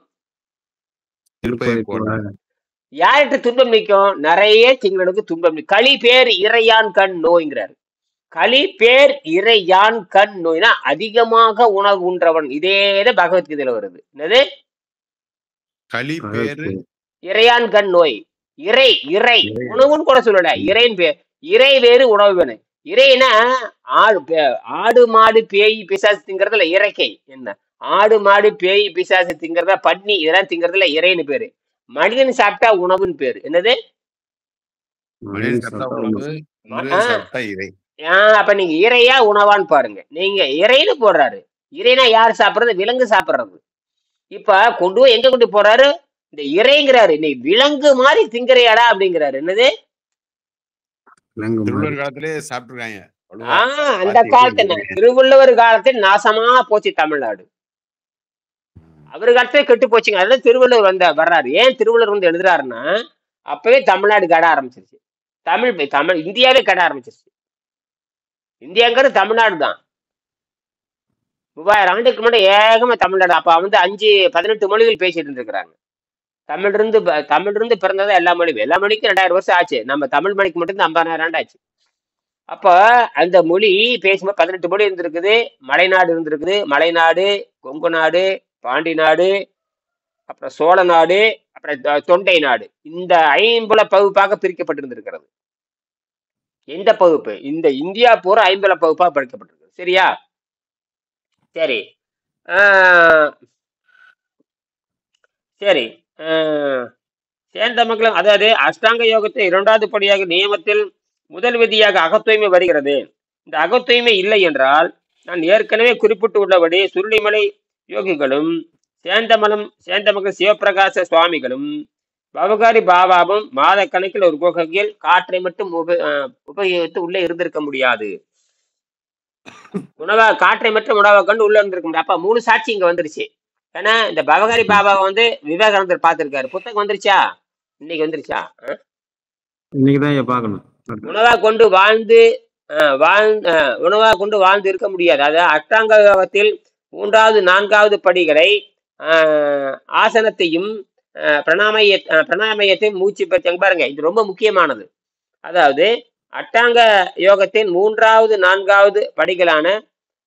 யார்கிட்ட துன்பம் நிற்கும், நிறைய திங்களுக்கு துன்பம். களி பேர் இறையான் கண் நோய்ங்கிறாரு. களி பேர் இறையான் கண் நோய்னா அதிகமாக உணவு உன்றவன். இதேதான் பகவத்கீதையில வருது. என்னது களி பேர் இறையான் கண் நோய். இறை இறை உணவுன்னு கூட சொல்லல, இறைன்னு பேர். இறை வேறு உணவு வேணும். இறைனா ஆடு மாடு பேய் பிசாசு திங்கிறதுல இறைக்கை என்ன, ஆடு மாடு பேய் பிசாசு திங்கிறதா பன்னி, இதெல்லாம் திங்கிறதுல இறைன்னு பேரு. மனிதன் சாப்பிட்டா உணவுன்னு பேரு. என்னது அப்ப நீங்க இறையா உணவான்னு பாருங்க. நீங்க இறைன்னு போடுறாரு. இறைனா யாரு சாப்பிடுறது, விலங்கு சாப்பிடுறது. இப்ப கொண்டு போய் எங்க கொண்டு போறாரு, இந்த இறைங்கிறாரு, நீ விலங்கு மாதிரி திங்கிறையாடா அப்படிங்கிறாரு. என்னது திருவள்ளுவர் காலத்திலே சாப்பிட்டுருக்காங்க. அந்த காலத்துல திருவள்ளுவர் காலத்தில் நாசமா போச்சு தமிழ்நாடு. அவரு காலத்திலே கெட்டு போச்சுங்க. அதுதான் திருவள்ளுவர் வர்றாரு. ஏன் திருவள்ளுவர் வந்து எழுதுறாருன்னா, அப்பவே தமிழ்நாடு கட ஆரம்பிச்சிருச்சு. தமிழ் இந்தியாவே கட ஆரம்பிச்சிருச்சு. இந்தியாங்கிறது தமிழ்நாடு தான். 3000 ஆண்டுக்கு முன்னாடி ஏகமா தமிழ்நாடு. அப்ப வந்து 18 மொழிகள் பேசிட்டு இருந்திருக்கிறாங்க. தமிழ் இருந்து பிறந்ததான் எல்லா மொழியும். எல்லா மொழிக்கும் 2000 வருஷம் ஆச்சு. நம்ம தமிழ் மொழிக்கு மட்டும் 50,000 ஆண்டு ஆச்சு. அப்ப அந்த மொழி பேசும்போது 18 மொழி இருந்திருக்குது. மலைநாடு இருந்திருக்குது, மலைநாடு, கொங்கு நாடு, பாண்டி நாடு, அப்புறம் சோழ நாடு, அப்புறம் தொண்டை நாடு. இந்த 50 பகுப்பாக பிரிக்கப்பட்டிருந்திருக்கிறது. எந்த பகுப்பு, இந்த இந்தியா பூரா 50 பகுப்பாக பிரிக்கப்பட்டிருக்கு. சரியா? சரி சரி சேர்ந்த மக்களும், அதாவது அஷ்டாங்க யோகத்தில் 2வது படியாக நியமத்தில் முதல் விதியாக அகத்தூய்மை வருகிறது. இந்த அகத்தூய்மை இல்லை என்றால், நான் ஏற்கனவே குறிப்பிட்டு உள்ளபடி சுருளிமலை யோகிகளும் சேந்தமங்கலம் சிவபிரகாச சுவாமிகளும் பவகாரி பாபாவும் மாத கணக்கில் ஒரு குகையில் காற்றை மட்டும் உபயோகித்து உள்ளே இருந்திருக்க முடியாது. காற்றை மட்டும் உணவை கண்டு உள்ள இருந்திருக்க முடியாது. அப்ப 3 சாட்சி இங்க வந்துருச்சு. ஏன்னா இந்த பவகாரி பாபாவை வந்து விவேகானந்தர் பார்த்திருக்காரு. புத்தகம் வந்துருச்சா? இன்னைக்கு வந்துருச்சா? இன்னைக்குதான் பார்க்கணும். உணவா கொண்டு வாழ்ந்து இருக்க முடியாது. அதாவது அஷ்டாங்க யோகத்தில் 3வது 4வது படிகளை ஆசனத்தையும் பிரணாமயத்தையும் மூச்சு பற்றி பாருங்க. இது ரொம்ப முக்கியமானது. அதாவது அஷ்டாங்க யோகத்தின் 3வது 4வது படிகளான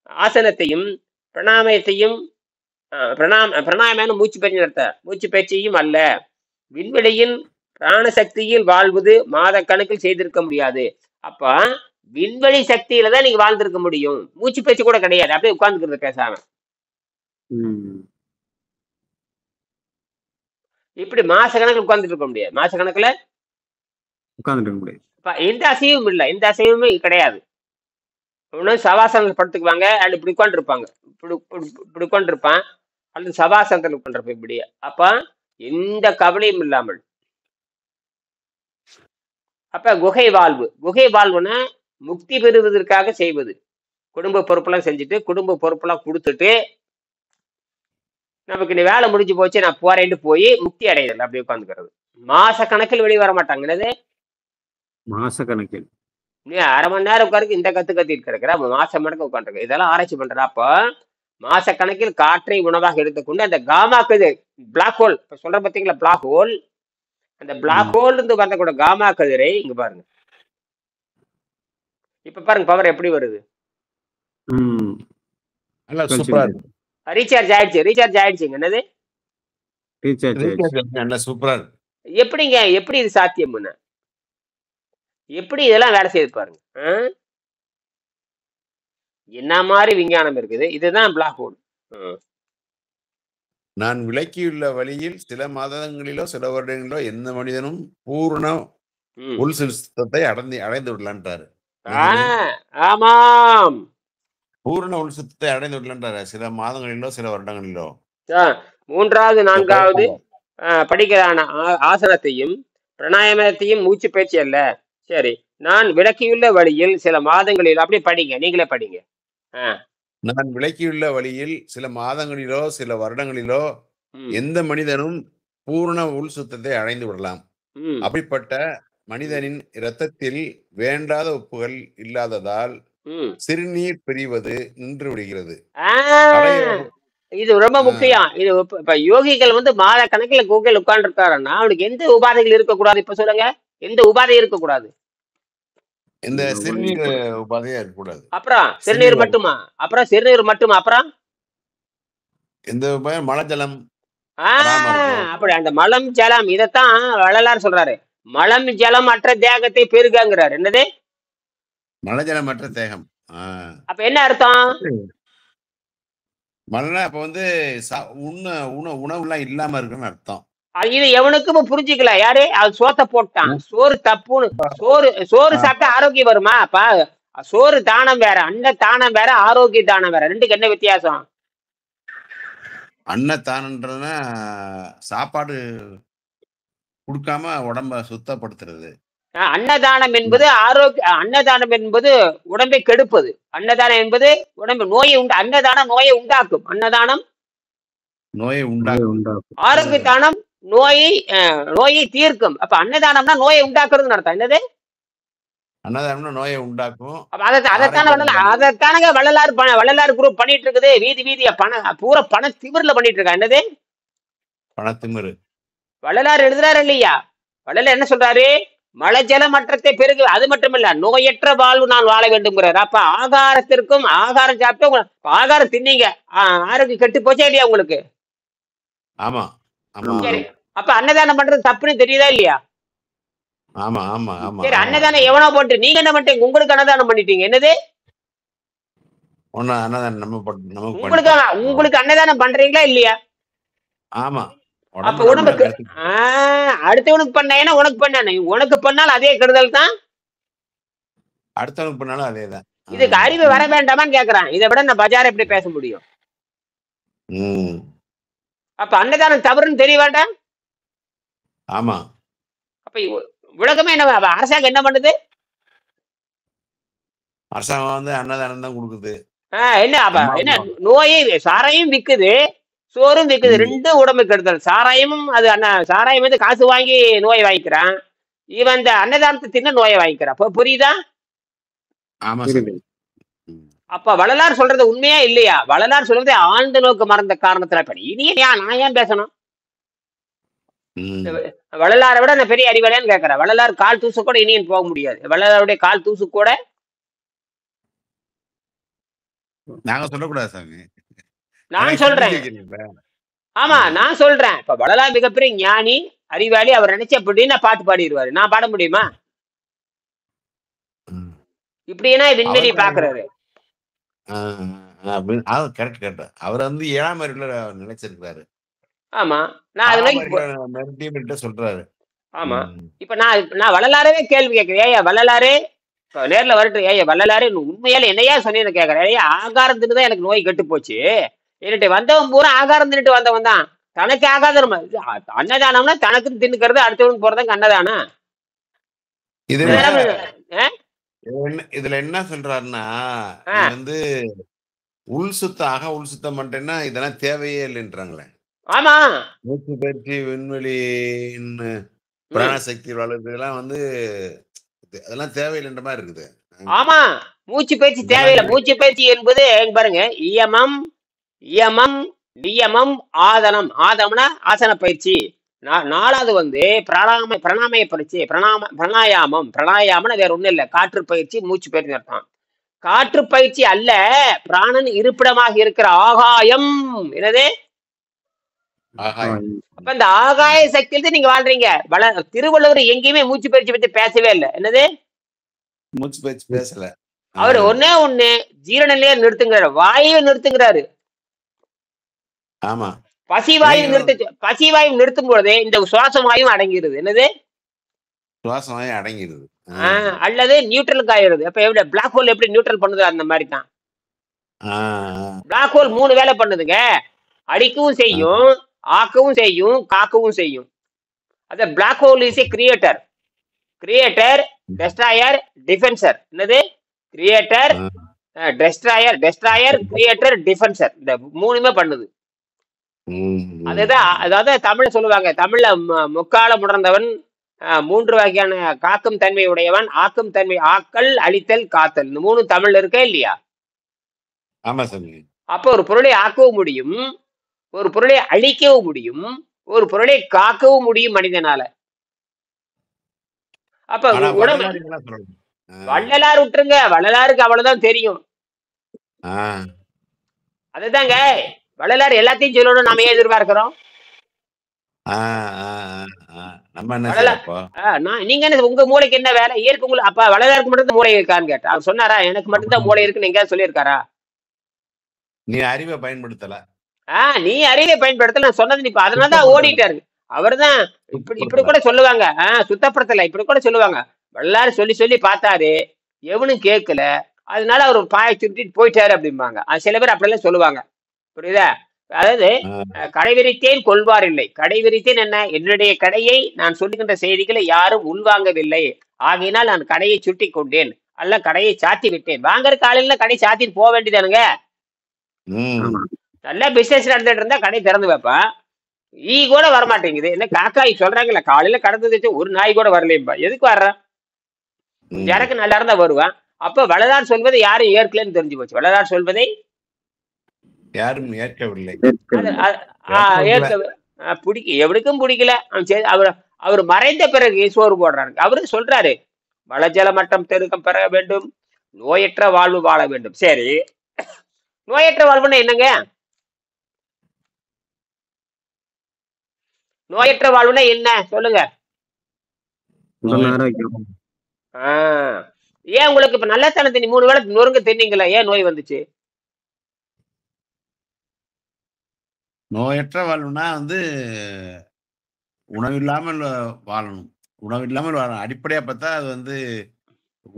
ஆசனத்தையும் பிரணாமயத்தையும் பிரணாயமான மூச்சு பயிற்சி நடத்த, மூச்சு பயிற்சியும் அல்ல, விண்வெளியின் பிராணசக்தியில் வாழ்வது மாத கணக்கில் செய்திருக்க முடியாது. அப்ப விண்வெளி சக்தியில தான் நீங்க வாழ்ந்திருக்க முடியும். மூச்சு பயிற்சி கூட கிடையாது, அப்படியே உட்கார்ந்துக்கிறது பேசாம. இப்படி மாச கணக்கில் உட்கார்ந்துட்டு இருக்க முடியாது. மாச கணக்குல உட்கார்ந்துட்டு இருக்க முடியாது. எந்த அசைவும் இல்லை, எந்த அசைவுமே கிடையாது. சவாசனத்தில் படுத்துக்குவாங்க, அண்ட் இப்படி உட்காந்து இருப்பாங்க, இப்படி உட்காந்து இருப்பான், அல்லது சவாசனத்தில் உட்காந்துருப்பேன் இப்படியே. அப்ப எந்த கவலையும் இல்லாமல். அப்ப குகை வாழ்வுன்னா முக்தி பெறுவதற்காக செய்வது. குடும்ப பொறுப்பெல்லாம் செஞ்சுட்டு, குடும்ப பொறுப்பெல்லாம் கொடுத்துட்டு, நமக்கு இந்த வேலை முடிஞ்சு போச்சு நான் போறேன்ட்டு போய் முக்தி அடைதல் அப்படி உட்காந்துக்கிறது. மாச கணக்கில் வெளியே வர மாட்டாங்க. என்னது மாச கணக்கில்? நீ 1/2 மணி நேரம் உட்காருக்கு இந்த கத்திட்டு இருக்கிற, மாசம் கணக்கு உட்காந்துருக்க. இதெல்லாம் ஆராய்ச்சி பண்ற. அப்ப மாச கணக்கில் காற்றை உணவாக எடுத்துக்கொண்டு அந்த காமா கதிர், பிளாக் ஹோல் சொல்ற பார்த்தீங்களா, பிளாக் ஹோல், அந்த பிளாக் ஹோல் இருந்து வரக்கூடிய காமா கதிரை இங்க பாருங்க. இப்ப பாருங்க பவர் எப்படி வருது. ரீசார்ஜ் ஆயிடுச்சுங்க. என்னது ரீசார்ஜ் ஆயிடுச்சு. நல்லா சூப்பரா இருக்கு. எப்படிங்க, எப்படி இது சாத்தியம்னு? எப்படி இதெல்லாம் வேலை செய்யுது பாருங்க. என்ன மாதிரி விஞ்ஞானம் இருக்குது. இதுதான் பிளாக் ஹோல். நான் விளக்கியுள்ள வழியில் சில மாதங்களிலோ சில வருடங்களிலோ எந்த மனிதனும் பூரண உள் சுத்தத்தை அடைந்து விடலான்றாரு. ஆமாம், பூரண உள் சுத்தத்தை அடைந்து விடலான்றாரு. சில மாதங்களிலோ சில வருடங்களிலோ. மூன்றாவது நான்காவது படிக்கிறான ஆசனத்தையும் பிராணாயாமத்தையும் மூச்சு பயிற்சி அல்ல. சரி, நான் விளக்கியுள்ள வழியில் சில மாதங்களில், அப்படி படிங்க, நீங்களே படிங்க. நான் விளக்கியுள்ள வழியில் சில மாதங்களிலோ சில வருடங்களிலோ எந்த மனிதனும் பூரண உள் சுத்தத்தை அடைந்து விடலாம். அப்படிப்பட்ட மனிதனின் இரத்தத்தில் வேண்டாத உப்புகள் இல்லாததால் சிறுநீர் பிரிவது நின்று விடுகிறது. இது ரொம்ப முக்கியம். இது இப்ப யோகிகள் மாத கணக்கில் கூகுள் உட்கார்ந்து இருக்காருன்னா அவனுக்கு எந்த உபாதைகள் இருக்கக்கூடாது? இப்ப சொல்லுங்க, எந்த உபாதை இருக்கக்கூடாது? இந்த சிறுநீர் உபாதையா இருக்கக்கூடாது. அப்புறம் சிறுநீர் மட்டுமா? அப்புறம் சிறுநீர் மட்டுமா? அப்புறம் எந்த உபாயம்? மலஜலம். அப்படி அந்த மலம் ஜலம், இதத்தான் வள்ளலார் சொல்றாரு. மலம் ஜலம் அற்ற தேகத்தை பெருகுங்கிறாரு. என்னது மலஜலம் அற்ற தேகம்? அப்ப என்ன அர்த்தம்? மலனா அப்ப உணவுலாம் இல்லாம இருக்குன்னு அர்த்தம். இது எவனுக்கும் புரிஞ்சுக்கல. யாரு அது சோத்த போட்டான். சோறு தப்புன்னு. சோறு சாப்பிட்டா ஆரோக்கியம் வருமா? அப்ப சோறு தானம் வேற, அன்ன தானம் வேற, ஆரோக்கிய தானம் வேற. ரெண்டுக்கு என்ன வித்தியாசம்? அன்னதானம்ன்றதுனா சாப்பாடு கொடுக்காம உடம்ப சுத்தப்படுத்துறது. அன்னதானம் என்பது அன்னதானம் என்பது உடம்பை கெடுப்பது. அன்னதானம் என்பது உடம்பு நோயை அன்னதானம் நோயை உண்டாக்கும். அன்னதானம் நோயை உண்டாக்கும். ஆரோக்கிய தானம் நோயை தீர்க்கும். அப்ப அன்னதானம்னா நோயை உண்டாக்குறதுன்னு அர்த்தம். என்னது? அன்னதானம்னா நோயை உண்டாக்கும். அதைத்தானங்க வள்ளலார் குரூப் பண்ணிட்டு இருக்குது. வீதி வீதியா பூரா பண திமிர்ல பண்ணிட்டு இருக்கா. என்னது? பண திமிரு. வள்ளலார் எழுதுறாரு இல்லையா? வள்ளலார் என்ன சொல்றாரு? மலஜலம் மற்றத்தை பெருகு. அது மட்டுமில்ல, நோயற்ற வாழ்வு நான் வாழ வேண்டும்ங்கிறார். அப்ப ஆகாரத்திற்கும், ஆகாரம் சாப்பிட்டு ஆகாரம் தின்னீங்க, ஆரோக்கியம் கெட்டு போச்சா இல்லையா உங்களுக்கு? ஆமா. சரி, அப்ப அன்னதானம் பண்றது தப்புன்னு தெரியுதா இல்லையா? ஆமா ஆமா ஆமா. சரி, அன்னதானம் எவனோ போட்டு நீங்க என்ன பண்ணிட்டீங்க? உங்களுக்கு அன்னதானம் பண்ணிட்டீங்க. என்னது? உங்களுக்கு அன்னதானம் பண்றீங்களா இல்லையா? ஆமா. அப்ப உடம்புக்கு அடுத்தவனுக்கு பண்ண உனக்கு பண்ண, உனக்கு பண்ணாலும் அதே கெடுதல் தான், அடுத்தவனுக்கு பண்ணாலும் அதேதான். இதுக்கு அறிவு வர வேண்டாமான்னு கேக்குறான். இதை விட நான் பஜார் எப்படி பேச முடியும்? அப்ப அன்னதானம் தவறுன்னு தெரிய வேண்டாம்? ஆமா. அப்ப உலகமே என்ன, அரசாங்கம் என்ன பண்ணுது? அரசாங்கம் அன்னதானம் தான் கொடுக்குது. என்ன அப்ப என்ன நோயை சாராயம் விக்குது, சோறும் விக்குது. ரெண்டும் உடம்பு கெடுதல். சாராயமும் சாராயம் காசு வாங்கி நோயை வாங்கிக்கிறான். இவன் இந்த அன்னதானத்தை தின்ன நோயை வாங்கிக்கிறான். புரியுதா? அப்ப வள்ளலார் சொல்றது உண்மையா இல்லையா? வள்ளலார் சொல்றது ஆழ்ந்த நோக்கு மறந்த காரணத்துல. இனி நான் ஏன் பேசணும்? வள்ளலாரை விட நான் பெரிய அறிவாளியான்னு கேட்கிறேன். வள்ளலார் கால் தூசு கூட இனியன் போக முடியாது. வள்ளலாருடைய கால் தூசு கூட நாங்க சொல்லக்கூடாது சாமி. நான் சொல்றேன். ஆமா, நான் சொல்றேன். இப்ப வள்ளலார் மிகப்பெரிய ஞானி, அறிவாளி. அவர் நினைச்ச அப்படின்னு பாட்டு பாடிடுவாரு. நான் பாட முடியுமா? இப்படின்னா விண்வெளி பாக்குறாரு. அவர் 7ஆம் அறிவுல நினைச்சிருக்காரு. ஆமா, நான் அது சொல்றாரு. ஆமா, இப்ப நான் வள்ளலாரவே கேள்வி கேட்கிறேன். ஏயா வள்ளலாரே, நேர்ல வரட்டும். ஏயா வள்ளலாரே, உண்மையால என்னையா சொன்னீன்னு கேட்கறேன். ஏயா ஆகாரம் தின்னுதான் எனக்கு நோய் கெட்டு போச்சு. என்னட்டு வந்தவன் பூரா ஆகாரம் தின்னுட்டு வந்தவன் தான். தனக்கு ஆகாதம். அன்னதானம்னா தனக்கு தின்னுக்கிறது, அடுத்தவனுக்கு போறதுக்கு அன்னதானம். இதுல என்ன சொல்றாருன்னா, உள் சுத்தம் பண்றேன்னா இதெல்லாம் தேவையே இல்லைன்றாங்களே. ஆமா, மூச்சு பயிற்சி, விண்வெளி, பிராணசக்தி வளர்றதுலாம் அதெல்லாம் தேவையில்லைன்ற மாதிரி இருக்குது. ஆமா, மூச்சு பயிற்சி தேவையில்லை. மூச்சு பயிற்சி என்பது பாருங்க, இயமம் நியமம் ஆதனம். ஆதம்னா ஆசன பயிற்சி. 4வது பிராணாமய பயிற்சி, பிராணாயாமம் வேற ஒண்ணும் இல்லை. காற்று பயிற்சி, மூச்சு பயிற்சி அர்த்தம். காற்று பயிற்சி அல்ல, பிராணன் இருப்பிடமாக இருக்கிற ஆகாயம். என்னது? அப்ப இந்த ஆகாய சக்தியில நீங்க வாழ்றீங்க. திருவள்ளுவர் எங்கேயுமே மூச்சு பயிற்சி பத்தி பேசவே இல்லை. என்னது மூச்சு பயிற்சி பேசல. அவரு ஒண்ணு ஜீரண நிறுத்துங்கிறாரு, வாயுவை நிறுத்துங்கிறாரு. ஆமா, பசிவாயு நிறுத்தும் பொழுதே இந்த சுவாசமாயும் அடங்கிடுது. என்னது சுவாசமாயும் அடங்கிடுது அல்லது நியூட்ரலுக்கு ஆயிடுது. அப்ப எப்படி பிளாக் ஹோல் எப்படி நியூட்ரல் பண்ணுது அந்த மாதிரி தான் பிளாக் ஹோல் 3 வேலை பண்ணுதுங்க. அடிக்கவும் செய்யும், ஆக்கவும் செய்யும், காக்கவும் செய்யும். அது black hole is a creator, destroyer, defender. என்னது கிரியேட்டர், டெஸ்ட்ராயர், கிரியேட்டர், டிஃபென்சர். இந்த 3மே பண்ணுது. அதுதான், அதாவது தமிழ்ல சொல்லுவாங்க, தமிழ்ல முக்காலம் உணர்ந்தவன் 3 வகையான காக்கும் தன்மை உடையவன், ஆக்கும் தன்மை, ஆக்கல், அழித்தல், காத்தல். இந்த 3 தமிழ்ல இருக்கா இல்லையா? ஆமா சாமி. அப்ப ஒரு பொருளை ஆக்கவும் முடியும், ஒரு பொருளை அழிக்கவும் முடியும், ஒரு பொருளை காக்கவும் முடியும் மனிதனால. அப்ப வள்ளலார் விட்டுருங்க, வள்ளலாருக்கு அவ்வளவுதான் தெரியும். அதுதாங்க வள்ளலார் எல்லாத்தையும் சொல்லணும் நாம ஏன் எதிர்பார்க்கிறோம்? நீங்க என்ன உங்க மூளைக்கு என்ன வேலை? இயற்கை உங்களுக்கு அப்ப வள்ளலாருக்கு மட்டும் மூளை இருக்கான்னு கேட்டா அவர் சொன்னாரா எனக்கு மட்டும்தான் மூளை இருக்குன்னு எங்கேயாவது சொல்லியிருக்காரா? நீ அறிவை பயன்படுத்தல. நீ அறிவை பயன்படுத்தல நான் சொன்னது. இப்ப அதனாலதான் ஓடிட்டாரு. அவர்தான் இப்படி கூட சொல்லுவாங்க, சுத்தப்படுத்தல இப்படி கூட சொல்லுவாங்க. வள்ளலாரு சொல்லி சொல்லி பார்த்தாரு, எவனும் கேட்கல, அதனால அவர் பாய சுருட்டிட்டு போயிட்டாரு அப்படிம்பாங்க. சில பேர் அப்படிலாம் சொல்லுவாங்க, புரியுதா? அதாவது கடைவிரித்தேன் கொள்வார் இல்லை. கடைவிரித்தேன் என்ன? என்னுடைய கடையை நான் சொல்லுகின்ற செய்திகளை யாரும் உள்வாங்கவில்லை, ஆகையினால் நான் கடையை சுட்டி கொண்டேன், அல்ல கடையை சாத்தி விட்டேன். வாங்குற காலையில கடை சாத்திட்டு போக வேண்டியதானுங்க. நல்லா பிசினஸ் நடந்துட்டு இருந்தா கடை திறந்து வைப்பான். ஈ கூட வரமாட்டேங்குது. என்ன காக்காய் சொல்றாங்கல்ல, காலையில கடந்து ஒரு நாய் கூட வரலையும்பா. எதுக்கு வர்றான்? எனக்கு நல்லா இருந்தா வருவான். அப்ப வள்ளலார் சொல்வதை யாரும் ஏற்கலன்னு தெரிஞ்சு போச்சு. வள்ளலார் சொல்வதை யாரும் ஏற்கவில்லை. எவனுக்கும் பிடிக்கல. அவர் மறைந்த பிறகு சோறு போடுறாரு. அவரு சொல்றாரு, வளஜல மட்டம் பெருக்கம் பெற வேண்டும், நோயற்ற வாழ்வு வாழ வேண்டும். சரி, நோயற்ற வாழ்வுன்னா என்னங்க? நோயற்ற வாழ்வுனா என்ன சொல்லுங்க? ஏன் உங்களுக்கு இப்ப நல்ல தண்ணி 3 வேளை நொறுங்க தின்னீங்களா, ஏன் நோய் வந்துச்சு? நோயற்ற வாழ்வுனா உணவு இல்லாமல் வாழணும். உணவு இல்லாமல் வாழணும் அடிப்படையா பார்த்தா அது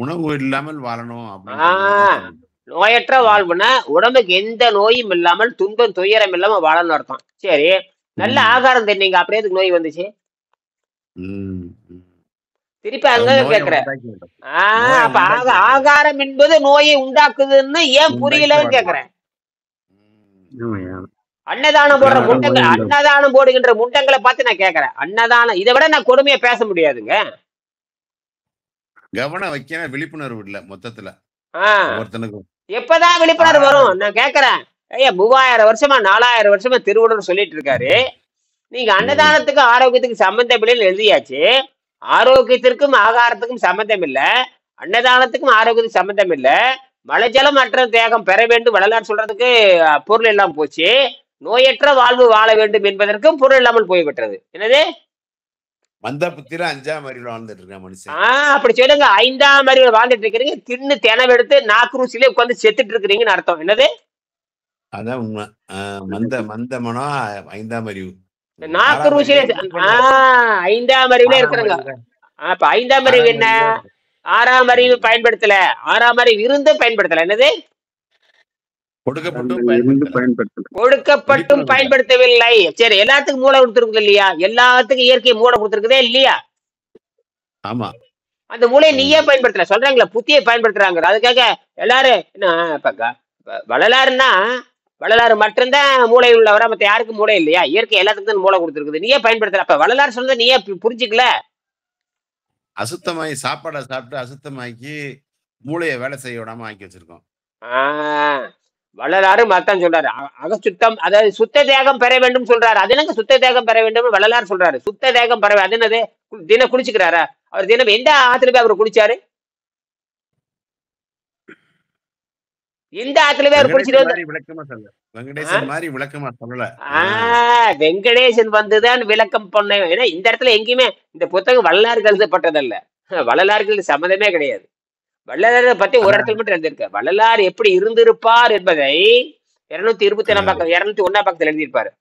உணவு இல்லாமல் வாழணும். நோயற்ற வாழ்வுனா உடம்புக்கு எந்த நோயும் இல்லாமல், துன்பம் துயரம் இல்லாம வாழணும் அர்த்தம். சரி, நல்ல ஆகாரம் தின்னீங்க, அப்படியே அதுக்கு நோய் வந்துச்சு? திருப்பி அங்க கேக்குறேன். அப்ப ஆகாரம் என்பது நோயை உண்டாக்குதுன்னு ஏன் புரியலன்னு கேக்குறேன். அன்னதானம் போடுற முண்டங்கள், அன்னதானம் போடுகின்ற முண்டங்களை பார்த்து நான் கேக்குறேன். அன்னதானம் இதை விட நான் கொடுமையா பேச முடியாதுங்க. கவனம் வைக்க விழிப்புணர்வு இல்ல மொத்தத்துல. எப்பதான் விழிப்புணர்வு வரும் நான் கேக்குறேன். ஐயா 3000 வருஷமா 4000 வருஷமா திருவள்ளுவர் சொல்லிட்டு இருக்காரு, நீங்க அன்னதானத்துக்கு ஆரோக்கியத்துக்கு சம்பந்தம் இல்லைன்னு எழுதியாச்சு. ஆரோக்கியத்திற்கும் ஆகாரத்துக்கும் சம்பந்தம் இல்ல, அன்னதானத்துக்கும் ஆரோக்கியத்துக்கு சம்பந்தம் இல்ல, மலைஜலம் அற்ற தேகம் பெற வேண்டும் வள்ளலார் சொல்றதுக்கு பொருள் எல்லாம் போச்சு, நோயற்ற வாழ்வு வாழ வேண்டும் என்பதற்கும் பொருள் இல்லாமல் போய்விட்டது. என்னது மந்த புத்திர 5ஆம் அறிவில் வாழ்ந்துட்டு இருக்க மனுஷன். அப்படி சொல்லுங்க. 5ஆம் அறிவில் வாழ்ந்துட்டு இருக்கிறீங்க, தின்னு தினவெடுத்து நாக்குருசிலே உட்காந்து செத்துட்டு இருக்கிறீங்கன்னு அர்த்தம். என்னது அதான் உண்மை. மந்த மனம் 5ஆம் அறிவு. நாக்கு ருசியில 5ஆம் அறிவுல இருக்கிறாங்க. அப்ப 5ஆம் அறிவு என்ன? 6ஆம் அறிவு பயன்படுத்தல, 6ஆம் அறிவு இருந்து பயன்படுத்தல. என்னது கொடுக்கப்பட்டும் பயன்படுத்தவில்லை. சரி, எல்லாத்துக்கும் மூளை கொடுத்துருக்கு இல்லையா? எல்லாத்துக்கும் இயற்கை மூளை கொடுத்துருக்குதே இல்லையா? ஆமா, அந்த மூளையை நீயே பயன்படுத்தல சொல்றாங்களா, புத்தியை பயன்படுத்துறாங்க. அதுக்காக எல்லாரும் என்ன வள்ளலாருன்னா வள்ளலாறு மட்டும்தான் மூளை உள்ளவரா? மத்த யாருக்கும் மூளை இல்லையா? இயற்கை எல்லாத்துக்கும் தான் மூளை கொடுத்துருக்குது, நீயே பயன்படுத்தல. அப்ப வள்ளலார் சொன்னதை நீயே புரிஞ்சுக்கல. அசுத்தமாயி சாப்பாடை சாப்பிட்டு அசுத்தமாக்கி மூளையை வேலை செய்ய விடாம ஆக்கி வச்சிருக்கோம். வள்ளலாறு மத்தான் சொல்றாரு, அகசுத்தம், அதாவது சுத்த தேகம் பெற வேண்டும் சொல்றாரு. அது என்னங்க சுத்த தேகம் பெற வேண்டும் வள்ளலார் சொல்றாரு? சுத்த தேகம் பெற, அது என்னது? தினம் குளிச்சுக்கிறாரா அவர்? தினம் எந்த ஆத்துல போய் அவர் குளிச்சாரு? இந்த ஆத்துல வேற பிடிச்சிட்டு வந்து விளக்கமா சொல்ல, வெங்கடேசன் மாதிரி விளக்கமா சொல்லல. வெங்கடேசன் வந்துதான் விளக்கம் பண்ண. ஏன்னா இந்த இடத்துல எங்கேயுமே இந்த புத்தகம் வள்ளலாருக்கு எழுதப்பட்டதல்ல, வள்ளலாருக்கு சம்மதமே கிடையாது. வள்ளலாரை பத்தி ஒரு இடத்துல மட்டும் எழுதியிருக்க. வள்ளலார் எப்படி இருந்திருப்பார் என்பதை 227 பக்கம் 201 பக்கத்தில் எழுதியிருப்பாரு.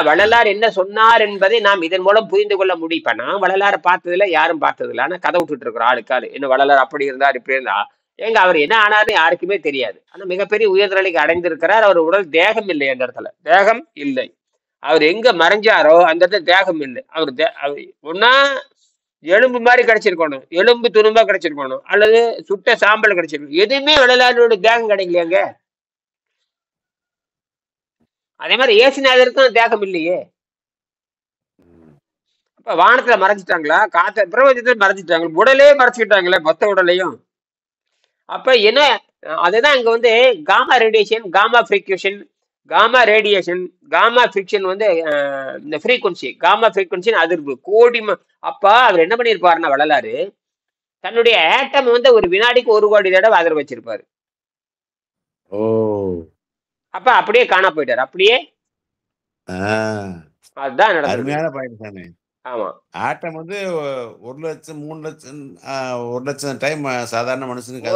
வள்ளலார் என்ன சொன்னார் என்பதை நாம் இதன் மூலம் புரிந்து கொள்ள முடியும். இப்ப நான் வள்ளலாரை பார்த்ததில்ல, யாரும் பார்த்ததில்ல. ஆனா கதை விட்டுட்டு இருக்கிறோம் ஆளுக்காரு. என்ன வள்ளலார் அப்படி இருந்தார் இப்படி இருந்தா, ஏங்க அவர் என்ன ஆனார்னு யாருக்குமே தெரியாது. ஆனா மிகப்பெரிய உயர்நிலைக்கு அடைந்திருக்கிறார். அவர் உடல் தேகம் இல்லை, அந்த இடத்துல தேகம் இல்லை. அவர் எங்க மறைஞ்சாரோ அந்த இடத்துல தேகம் இல்லை. அவர் ஒன்னா எலும்பு மாதிரி கிடைச்சிருக்கணும், எலும்பு துணும்பா கிடைச்சிருக்கணும், அல்லது சுட்ட சாம்பல் கிடைச்சிருக்கணும். எதுவுமே வள்ளலாரோட தேகம் கிடைக்கலையாங்க. அதே மாதிரி ஏசுநாதருக்கும் தேகம் இல்லையே. அப்ப வானத்துல மறைச்சிட்டாங்களா, காத்த பிரபஞ்சத்துல மறைச்சிட்டாங்களா, உடலே மறைச்சிட்டாங்களே, மொத்த உடலையும். அப்ப என்ன, அதுதான் இங்க வந்து gamma radiation, gamma frequency, gamma radiation, gamma friction வந்து இந்த ஃப்ரீக்வன்சி, காமா ஃப்ரீக்வன்சி அதிர்வு கோடி. அப்ப அவர் என்ன பண்ணிருப்பாருன்னா வள்ளலாரு தன்னுடைய ஆட்டம் வந்து ஒரு வினாடிக்கு 1 கோடி தடவை அதிர்வு வச்சிருப்பாரு. அப்ப அப்படியே காணா போயிட்டாரு. அப்படியே அதுதான் நடந்தது. ஆமா, ஆட்டம் வந்து 1 லட்சம் 3 லட்சம் 1 லட்சம் டைம் சாதாரண மனுஷனுக்கு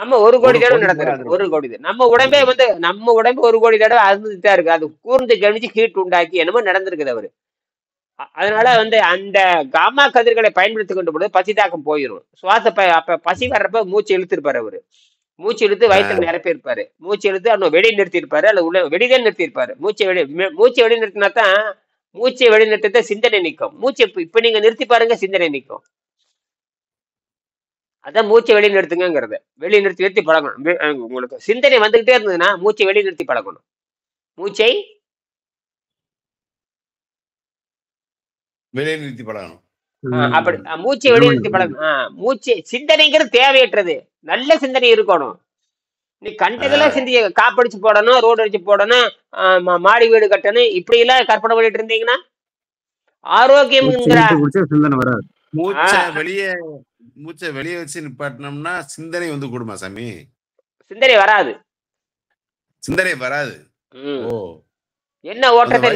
ஆமா 1 கோடி தடவை நடந்திருக்கு. 1 கோடி நம்ம உடம்பே வந்து நம்ம உடம்பு 1 கோடி தடவை அறுந்துட்டா இருக்கு. அது கூர்ந்து கவனிச்சு ஹீட் உண்டாக்கி என்னமோ நடந்திருக்குது அவரு. அதனால வந்து அந்த காமா கதிர்களை பயன்படுத்தி கொண்டு போது பசி தாக்கம் போயிடும். அப்ப பசி வர்றப்ப மூச்சு இழுத்திருப்பாரு அவரு. மூச்சு இழுத்து வயிற்றுல நிரப்பியிருப்பாரு. மூச்சு இழுத்து அவன் வெளியே நிறுத்திருப்பாரு, அல்ல உள்ள வெளியிலே நிறுத்திருப்பாரு. மூச்சை வெளி நிறுத்தினா தான் மூச்சை வெளி நிறுத்த சிந்தனை நிற்கும். மூச்சை இப்ப நீங்க நிறுத்தி பாருங்க, சிந்தனை நிற்கும். அதான் மூச்சை வெளியே நிறுத்துங்கிறத. வெளியே நிறுத்தி பழகணும். உங்களுக்கு சிந்தனை வந்துகிட்டே இருந்ததுன்னா மூச்சை வெளியே நிறுத்தி பழகணும். மூச்சை வெளியே நிறுத்தி பழகணும். அப்படி மூச்சை வெளியே நிறுத்தி பழகணும். மூச்சை சிந்தனைங்கிறது தேவையற்றது. நல்ல சிந்தனை இருக்கணும். நீ கண்டதெல்லாம் சிந்திய காப்படிச்சு போடணும், ரோடு அடிச்சு போடணும், மாடி வீடு கட்டணும், இப்படி எல்லாம் கற்பனை பண்ணிட்டு இருந்தீங்கன்னா ஆரோக்கியம் சிந்தனை வராது. மூச்சை வெளியே வச்சு நிப்பாட்டினோம்னா சிந்தனை வந்து கூடுமா சாமி? சிந்தனை வராது. சிந்தனை வராது. என்ன ஓட்டத்தை